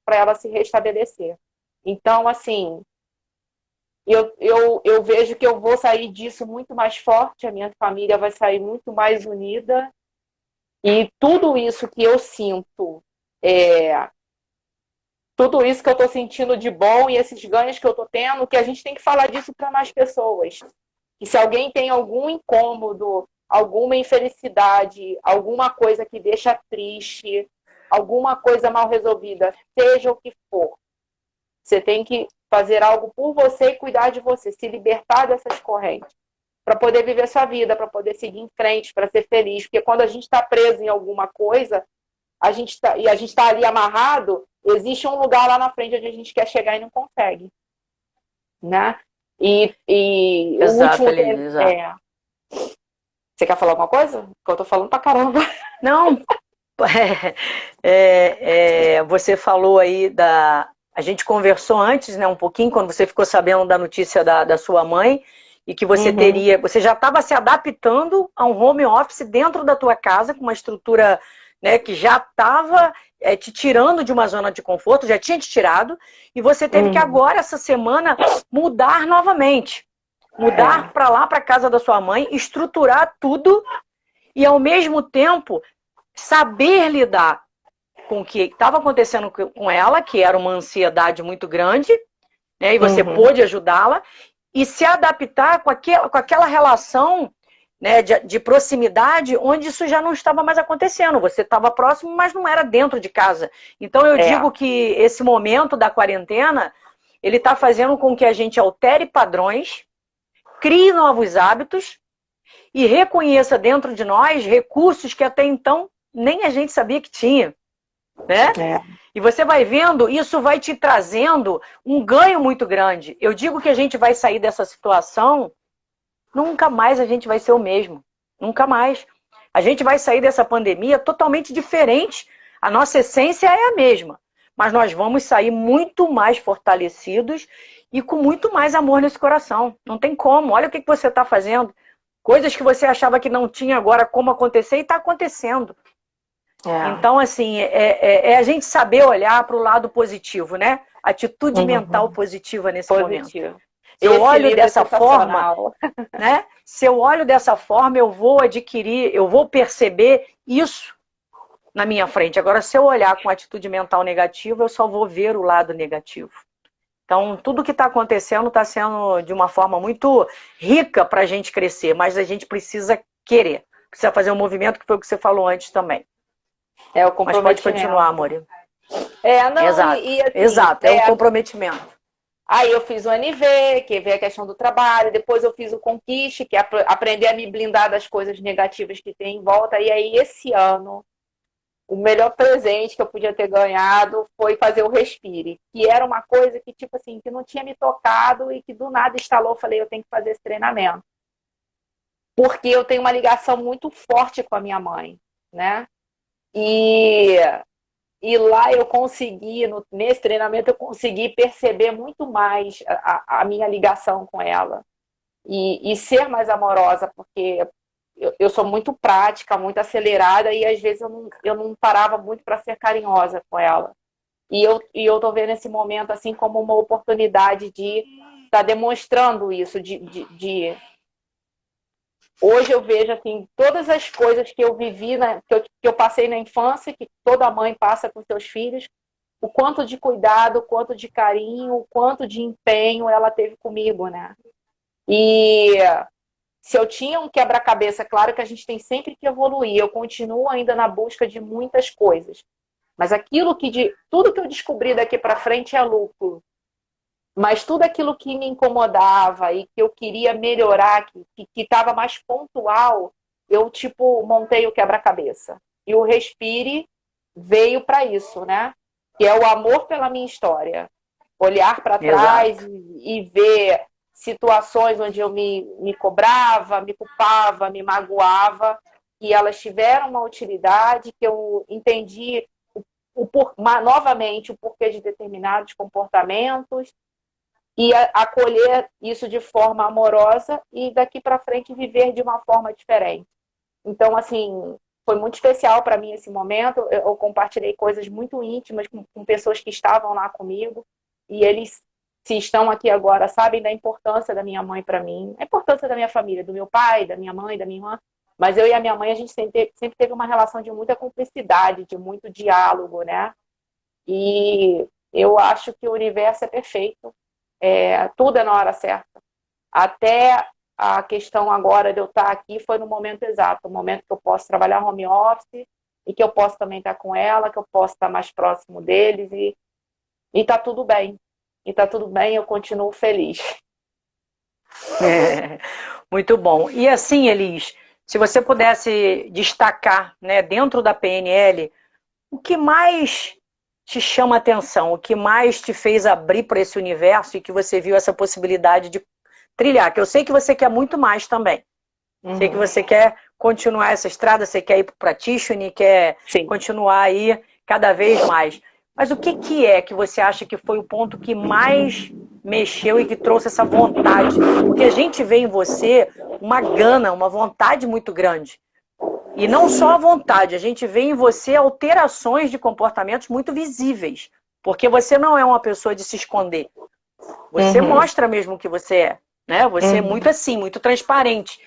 ela se restabelecer. Então, assim, eu vejo que eu vou sair disso muito mais forte, a minha família vai sair muito mais unida, e tudo isso que eu sinto, tudo isso que eu estou sentindo de bom e esses ganhos que eu estou tendo, que a gente tem que falar disso para mais pessoas. E se alguém tem algum incômodo, alguma infelicidade, alguma coisa que deixa triste, alguma coisa mal resolvida, seja o que for, você tem que fazer algo por você e cuidar de você, se libertar dessas correntes, para poder viver sua vida, para poder seguir em frente, para ser feliz. Porque quando a gente está preso em alguma coisa, a gente está ali amarrado, existe um lugar lá na frente onde a gente quer chegar e não consegue. Né? Exato, o último Aline, exato. Você quer falar alguma coisa? Porque eu tô falando pra caramba. Não, você falou aí a gente conversou antes, né, um pouquinho, quando você ficou sabendo da notícia da sua mãe, e que você você já estava se adaptando a um home office dentro da tua casa, com uma estrutura, né, que já estava te tirando de uma zona de conforto, já tinha te tirado, e você teve que agora, essa semana, mudar novamente. Mudar para lá, para casa da sua mãe, estruturar tudo e, ao mesmo tempo, saber lidar com o que estava acontecendo com ela, que era uma ansiedade muito grande, né, e você pôde ajudá-la, e se adaptar com aquela relação, né, de proximidade, onde isso já não estava mais acontecendo. Você estava próximo, mas não era dentro de casa. Então, eu digo que esse momento da quarentena, ele está fazendo com que a gente altere padrões, crie novos hábitos e reconheça dentro de nós recursos que até então nem a gente sabia que tinha, né? E você vai vendo, isso vai te trazendo um ganho muito grande. Eu digo que a gente vai sair dessa situação, nunca mais a gente vai ser o mesmo. Nunca mais. A gente vai sair dessa pandemia totalmente diferente. A nossa essência é a mesma, mas nós vamos sair muito mais fortalecidos e com muito mais amor nesse coração. Não tem como. Olha o que você está fazendo. Coisas que você achava que não tinha agora como acontecer e está acontecendo. Então, assim, a gente saber olhar para o lado positivo, né? Atitude mental positiva nesse momento. Se eu olho dessa forma, né? Se eu olho dessa forma, eu vou adquirir, eu vou perceber isso na minha frente. Agora, se eu olhar com atitude mental negativa, eu só vou ver o lado negativo. Então, tudo que está acontecendo está sendo de uma forma muito rica para a gente crescer, mas a gente precisa querer. Precisa fazer um movimento, que foi o que você falou antes também. O comprometimento. Mas pode continuar, amor. Exato, exato, é um comprometimento. Aí eu fiz o NV, que veio a questão do trabalho, depois eu fiz o Conquiste, que é aprender a me blindar das coisas negativas que tem em volta, e aí esse ano o melhor presente que eu podia ter ganhado foi fazer o Respire, que era uma coisa que, tipo assim, que não tinha me tocado e que do nada instalou, eu falei, eu tenho que fazer esse treinamento. Porque eu tenho uma ligação muito forte com a minha mãe, né? E lá eu consegui, nesse treinamento, eu consegui perceber muito mais a minha ligação com ela. E ser mais amorosa, porque eu sou muito prática, muito acelerada, e às vezes eu não parava muito para ser carinhosa com ela. E eu tô vendo esse momento assim como uma oportunidade de estar demonstrando isso, de Hoje eu vejo assim, todas as coisas que eu vivi, que eu passei na infância, que toda mãe passa com seus filhos, o quanto de cuidado, o quanto de carinho, o quanto de empenho ela teve comigo, né? E se eu tinha um quebra-cabeça, claro que a gente tem sempre que evoluir, eu continuo ainda na busca de muitas coisas. Mas tudo que eu descobri daqui para frente é lucro. Mas tudo aquilo que me incomodava e que eu queria melhorar, que estava mais pontual, eu, tipo, montei o quebra-cabeça. E o Respire veio para isso, né? Que é o amor pela minha história. Olhar para trás e ver situações onde eu me cobrava, me culpava, me magoava, e elas tiveram uma utilidade, que eu entendi novamente o porquê de determinados comportamentos, e acolher isso de forma amorosa e daqui para frente viver de uma forma diferente. Então, assim, foi muito especial para mim esse momento. Eu compartilhei coisas muito íntimas com pessoas que estavam lá comigo, e eles, se estão aqui agora, sabem da importância da minha mãe para mim, a importância da minha família, do meu pai, da minha mãe, da minha irmã. Mas eu e a minha mãe, a gente sempre teve uma relação de muita cumplicidade, de muito diálogo, né? E eu acho que o universo é perfeito. Tudo é na hora certa. Até a questão agora de eu estar aqui foi no momento exato, o momento que eu posso trabalhar home office e que eu posso também estar com ela, que eu posso estar mais próximo deles e tá tudo bem. E tá tudo bem, eu continuo feliz. Muito bom. E assim, Elis, se você pudesse destacar, né, dentro da PNL, o que mais te chama a atenção, o que mais te fez abrir para esse universo e que você viu essa possibilidade de trilhar, que eu sei que você quer muito mais também. Sei que você quer continuar essa estrada, você quer ir para o Practitioner, quer continuar aí cada vez mais. Mas o que é que você acha que foi o ponto que mais mexeu e que trouxe essa vontade? Porque a gente vê em você uma gana, uma vontade muito grande. E não só a vontade, a gente vê em você alterações de comportamentos muito visíveis. Porque você não é uma pessoa de se esconder. Você mostra mesmo o que você é. Né? Você é muito assim, muito transparente.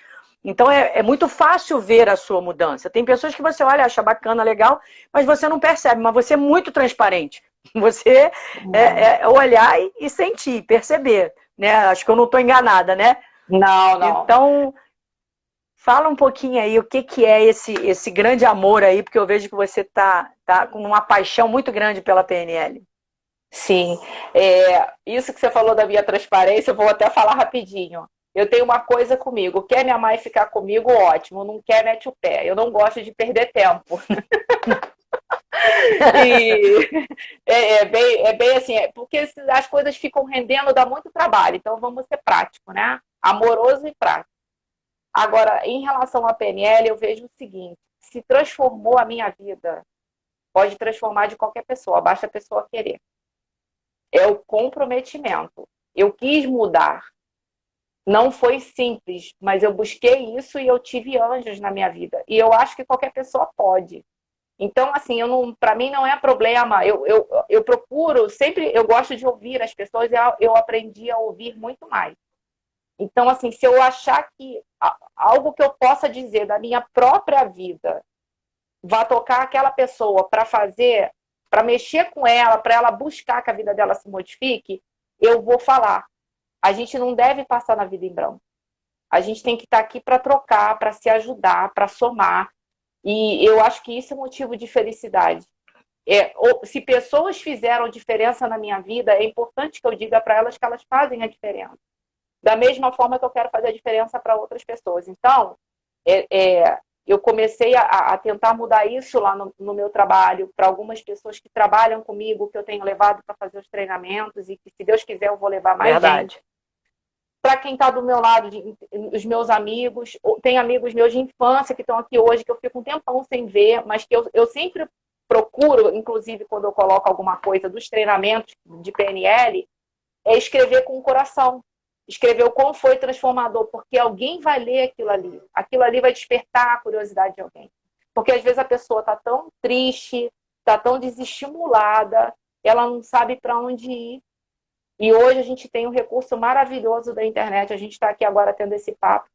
Então é muito fácil ver a sua mudança. Tem pessoas que você olha, acha bacana, legal, mas você não percebe. Mas você é muito transparente. Você é olhar e sentir, perceber. Né? Acho que eu não estou enganada, né? Não. Então, fala um pouquinho aí o que é esse grande amor aí, porque eu vejo que você tá com uma paixão muito grande pela PNL. Sim. Isso que você falou da minha transparência, eu vou até falar rapidinho. Eu tenho uma coisa comigo. Quer me amar e ficar comigo, ótimo. Não quer, mete o pé. Eu não gosto de perder tempo. E bem assim, porque as coisas ficam rendendo, dá muito trabalho. Então vamos ser prático, né? Amoroso e prático. Agora, em relação à PNL, eu vejo o seguinte: se transformou a minha vida, pode transformar de qualquer pessoa, basta a pessoa querer. É o comprometimento. Eu quis mudar. Não foi simples, mas eu busquei isso e eu tive anjos na minha vida. E eu acho que qualquer pessoa pode. Então, assim, para mim não é problema. Eu procuro, sempre eu gosto de ouvir as pessoas e eu aprendi a ouvir muito mais. Então, assim, se eu achar que algo que eu possa dizer da minha própria vida vai tocar aquela pessoa para fazer, para mexer com ela, para ela buscar que a vida dela se modifique, eu vou falar. A gente não deve passar na vida em branco. A gente tem que estar aqui para trocar, para se ajudar, para somar. E eu acho que isso é motivo de felicidade. Se pessoas fizeram diferença na minha vida, é importante que eu diga para elas que elas fazem a diferença. Da mesma forma que eu quero fazer a diferença para outras pessoas. Então, eu comecei a tentar mudar isso lá no meu trabalho, para algumas pessoas que trabalham comigo, que eu tenho levado para fazer os treinamentos e que, se Deus quiser, eu vou levar mais gente. Para quem está do meu lado, os meus amigos, tem amigos meus de infância que estão aqui hoje, que eu fico um tempão sem ver, mas que eu sempre procuro, inclusive quando eu coloco alguma coisa dos treinamentos de PNL, é escrever com o coração. Escrever o quão foi transformador, porque alguém vai ler aquilo ali. Aquilo ali vai despertar a curiosidade de alguém. Porque às vezes a pessoa está tão triste, está tão desestimulada, ela não sabe para onde ir. E hoje a gente tem um recurso maravilhoso da internet. A gente está aqui agora tendo esse papo.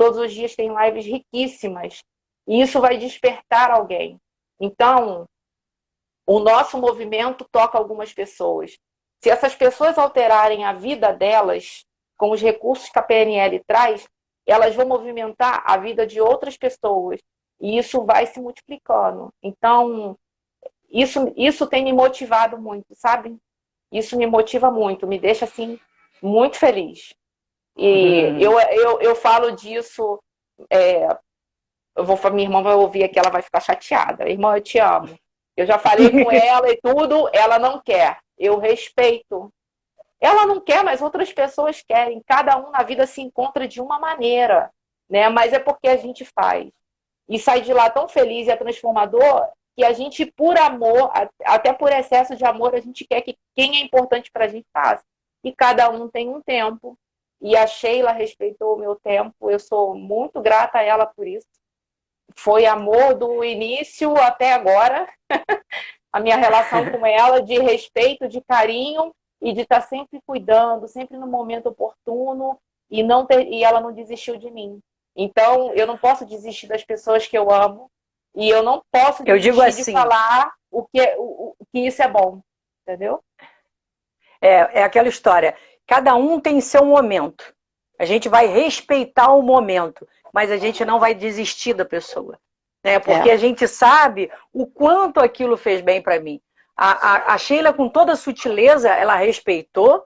Todos os dias tem lives riquíssimas. E isso vai despertar alguém. Então, o nosso movimento toca algumas pessoas. Se essas pessoas alterarem a vida delas com os recursos que a PNL traz, elas vão movimentar a vida de outras pessoas. E isso vai se multiplicando. Então, isso tem me motivado muito, sabe? Isso me motiva muito, me deixa, assim, muito feliz. E eu falo disso... minha irmã vai ouvir aqui, ela vai ficar chateada. Irmã, eu te amo. Eu já falei com ela e tudo, ela não quer. Eu respeito. Ela não quer, mas outras pessoas querem. Cada um na vida se encontra de uma maneira, né? Mas é porque a gente faz. E sai de lá tão feliz e é transformador que a gente, por amor, até por excesso de amor, a gente quer que quem é importante pra gente faça. E cada um tem um tempo. E a Sheila respeitou o meu tempo. Eu sou muito grata a ela por isso. Foi amor do início até agora. A minha relação com ela de respeito, de carinho e de estar sempre cuidando, sempre no momento oportuno e ela não desistiu de mim. Então, eu não posso desistir das pessoas que eu amo e eu não posso desistir de falar que isso é bom, entendeu? É aquela história. Cada um tem seu momento. A gente vai respeitar o momento, mas a gente não vai desistir da pessoa. Né? Porque a gente sabe o quanto aquilo fez bem para mim. A Sheila, com toda a sutileza, ela respeitou,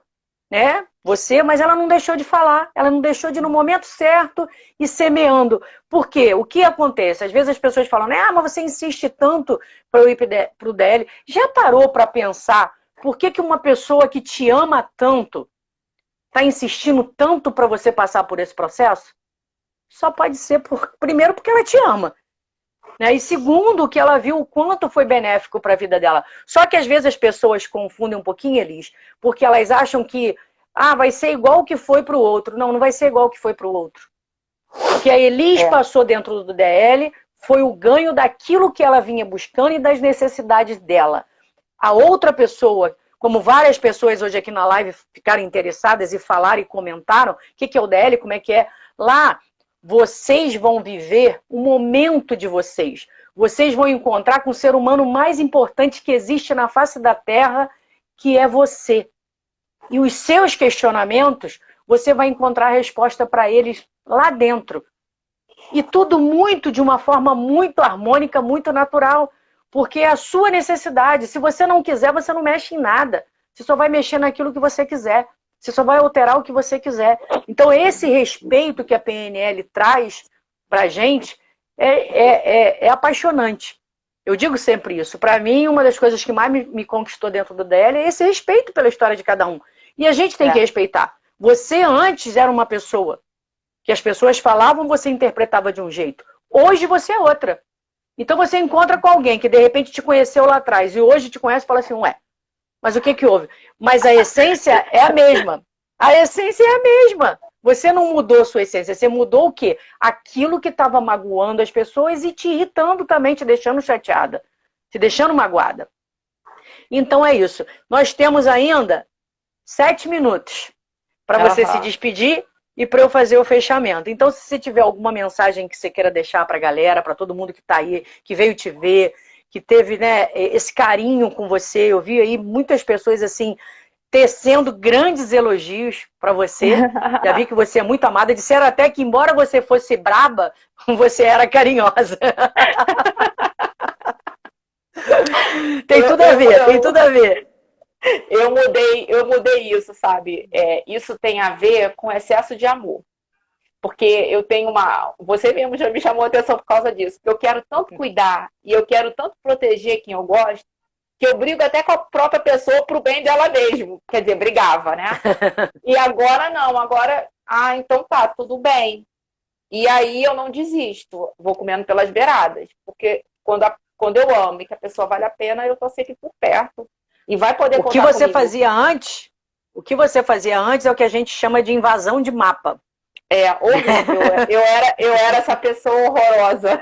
né, você, mas ela não deixou de falar. Ela não deixou de ir no momento certo e semeando. Por quê? O que acontece? Às vezes as pessoas falam, né, mas você insiste tanto para eu ir para o DL. Já parou para pensar por que uma pessoa que te ama tanto está insistindo tanto para você passar por esse processo? Só pode ser, primeiro, porque ela te ama. Né? E segundo, que ela viu o quanto foi benéfico para a vida dela. Só que às vezes as pessoas confundem um pouquinho, Elis, porque elas acham que vai ser igual o que foi para o outro. Não, não vai ser igual o que foi para o outro. O que a Elis passou dentro do DL foi o ganho daquilo que ela vinha buscando e das necessidades dela. A outra pessoa, como várias pessoas hoje aqui na live ficaram interessadas e falaram e comentaram, o que é o DL, como é que é. Lá, vocês vão viver o momento de vocês. Vocês vão encontrar com o ser humano mais importante que existe na face da Terra, que é você. E os seus questionamentos, você vai encontrar a resposta para eles lá dentro. E tudo muito de uma forma muito harmônica, muito natural. Porque é a sua necessidade. Se você não quiser, você não mexe em nada. Você só vai mexer naquilo que você quiser. Você só vai alterar o que você quiser. Então, esse respeito que a PNL traz pra gente é apaixonante. Eu digo sempre isso. Para mim, uma das coisas que mais me conquistou dentro do DL é esse respeito pela história de cada um. E a gente tem que respeitar. Você antes era uma pessoa que as pessoas falavam, você interpretava de um jeito. Hoje você é outra. Então você encontra com alguém que de repente te conheceu lá atrás e hoje te conhece e fala assim, mas o que houve? Mas a essência é a mesma. A essência é a mesma. Você não mudou a sua essência, você mudou o quê? Aquilo que estava magoando as pessoas e te irritando também, te deixando chateada, te deixando magoada. Então é isso. Nós temos ainda 7 minutos para você se despedir e para eu fazer o fechamento. Então, se você tiver alguma mensagem que você queira deixar para a galera, para todo mundo que está aí, que veio te ver, que teve, né, esse carinho com você, eu vi aí muitas pessoas assim tecendo grandes elogios para você. Já vi que você é muito amada. Disseram até que, embora você fosse braba, você era carinhosa. Tem tudo a ver, tem tudo a ver. Eu mudei isso, sabe? Isso tem a ver com excesso de amor. Porque eu tenho você mesmo já me chamou a atenção por causa disso. Eu quero tanto cuidar e eu quero tanto proteger quem eu gosto, que eu brigo até com a própria pessoa pro bem dela mesmo. Quer dizer, brigava, né? E agora não, agora, então tá, tudo bem. E aí eu não desisto, vou comendo pelas beiradas. Porque quando eu amo e que a pessoa vale a pena, eu tô sempre por perto. E vai poder contar comigo. O que você fazia antes é o que a gente chama de invasão de mapa. Horrível. Eu era essa pessoa horrorosa.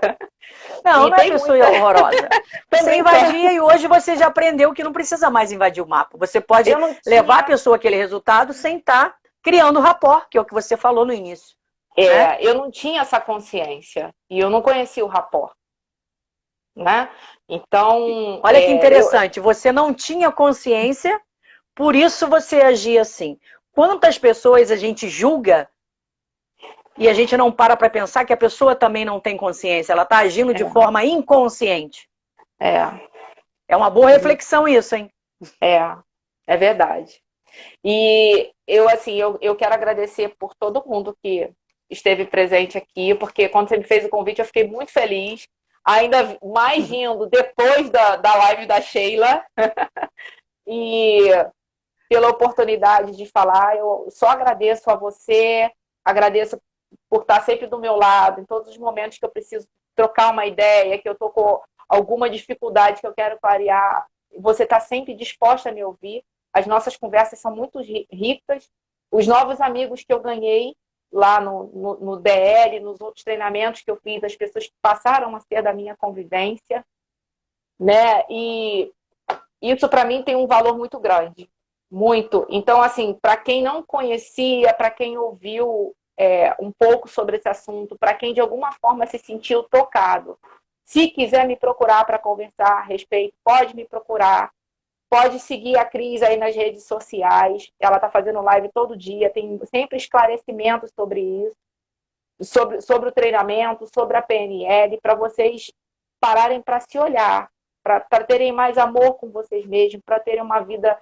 Não é pessoa horrorosa. Você invadia e hoje você já aprendeu que não precisa mais invadir o mapa. Você pode levar a pessoa àquele resultado sem estar criando rapport, que é o que você falou no início. né? Eu não tinha essa consciência e eu não conhecia o rapport, né? Então, Olha que interessante, você não tinha consciência, por isso você agia assim. Quantas pessoas a gente julga e a gente não para pensar que a pessoa também não tem consciência, ela está agindo de forma inconsciente. É uma boa reflexão isso, hein? É verdade. E eu quero agradecer por todo mundo que esteve presente aqui, porque quando você me fez o convite eu fiquei muito feliz, ainda mais vindo depois da live da Sheila, e pela oportunidade de falar, eu só agradeço a você, agradeço por estar sempre do meu lado, em todos os momentos que eu preciso trocar uma ideia, que eu estou com alguma dificuldade que eu quero clarear, você está sempre disposta a me ouvir. As nossas conversas são muito ricas. Os novos amigos que eu ganhei lá no DL, nos outros treinamentos que eu fiz, as pessoas que passaram a ser da minha convivência, né? E isso para mim tem um valor muito grande, muito. Então, assim, para quem não conhecia, para quem ouviu um pouco sobre esse assunto, para quem de alguma forma se sentiu tocado, se quiser me procurar para conversar a respeito, pode me procurar. Pode seguir a Cris aí nas redes sociais. Ela está fazendo live todo dia, tem sempre esclarecimentos sobre isso, sobre o treinamento, sobre a PNL, para vocês pararem para se olhar, para terem mais amor com vocês mesmos, para terem uma vida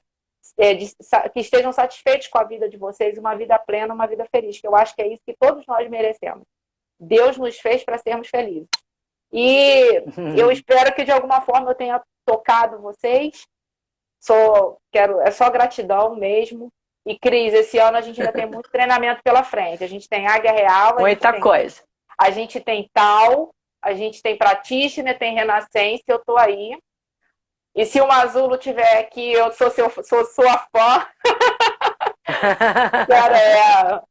que estejam satisfeitos com a vida de vocês, uma vida plena, uma vida feliz, que eu acho que é isso que todos nós merecemos. Deus nos fez para sermos felizes. E eu espero que de alguma forma eu tenha tocado vocês. É só gratidão mesmo. E, Cris, esse ano a gente ainda tem muito treinamento pela frente. A gente tem Águia Real. Muita coisa. A gente tem Tal, a gente tem Practitioner, tem Renascença, eu tô aí. E se o Mazulo tiver aqui, eu sou sua fã. Cara,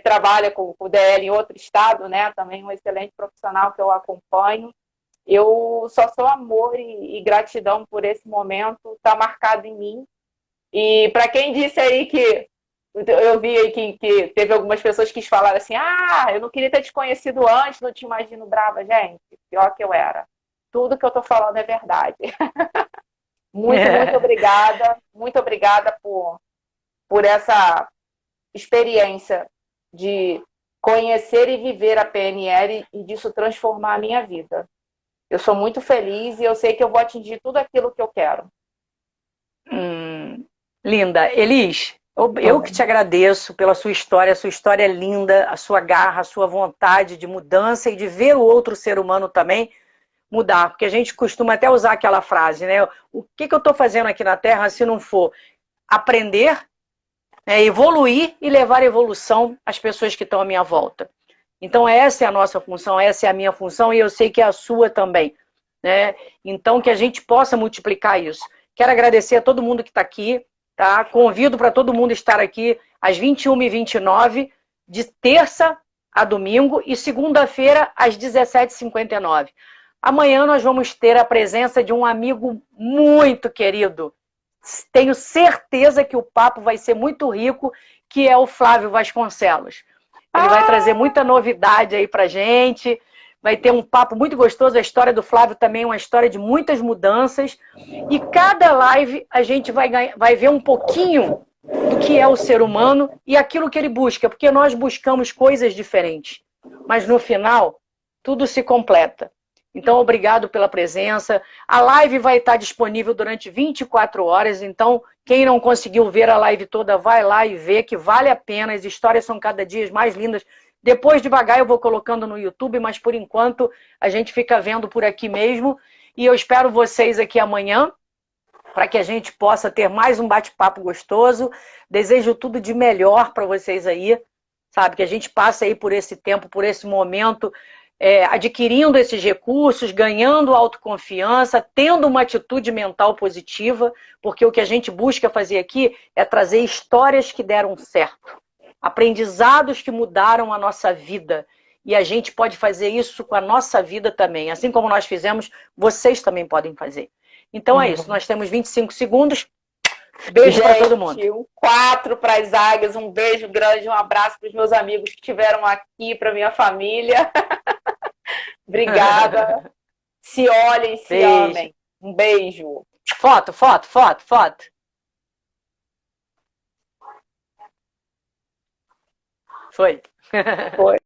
trabalha com o DL em outro estado, né? Também um excelente profissional que eu acompanho. Eu só sou amor e gratidão por esse momento, está marcado em mim. E para quem disse aí que eu vi aí que teve algumas pessoas que falaram assim: eu não queria ter te conhecido antes, não te imagino brava, gente. Pior que eu era. Tudo que eu tô falando é verdade. Muito obrigada. Muito obrigada por essa experiência de conhecer e viver a PNL e disso transformar a minha vida. Eu sou muito feliz e eu sei que eu vou atingir tudo aquilo que eu quero. Linda. Elis, eu que te agradeço pela sua história. A sua história é linda, a sua garra, a sua vontade de mudança e de ver o outro ser humano também mudar. Porque a gente costuma até usar aquela frase, né? O que eu estou fazendo aqui na Terra se não for aprender, evoluir e levar evolução às pessoas que estão à minha volta. Então essa é a nossa função, essa é a minha função e eu sei que é a sua também, né? Então que a gente possa multiplicar isso. Quero agradecer a todo mundo que está aqui, tá? Convido para todo mundo estar aqui às 21h29, de terça a domingo e segunda-feira às 17h59. Amanhã nós vamos ter a presença de um amigo muito querido. Tenho certeza que o papo vai ser muito rico, que é o Flávio Vasconcelos. Ele vai trazer muita novidade aí pra gente, vai ter um papo muito gostoso. A história do Flávio também é uma história de muitas mudanças. E cada live a gente vai ver um pouquinho do que é o ser humano e aquilo que ele busca, porque nós buscamos coisas diferentes. Mas no final, tudo se completa. Então, obrigado pela presença. A live vai estar disponível durante 24 horas, então quem não conseguiu ver a live toda, vai lá e vê que vale a pena. As histórias são cada dia mais lindas. Depois, devagar, eu vou colocando no YouTube, mas por enquanto a gente fica vendo por aqui mesmo. E eu espero vocês aqui amanhã, para que a gente possa ter mais um bate-papo gostoso. Desejo tudo de melhor para vocês aí, sabe? Que a gente passe aí por esse tempo, por esse momento, adquirindo esses recursos, ganhando autoconfiança, tendo uma atitude mental positiva, porque o que a gente busca fazer aqui é trazer histórias que deram certo, aprendizados que mudaram a nossa vida, e a gente pode fazer isso com a nossa vida também, assim como nós fizemos, vocês também podem fazer. Então é isso, nós temos 25 segundos, Beijo para todo mundo. Um 4 para as águias, um beijo grande, um abraço para os meus amigos que estiveram aqui, para minha família. Obrigada. Se olhem, se amem. Um beijo. Foto. Foi. Foi.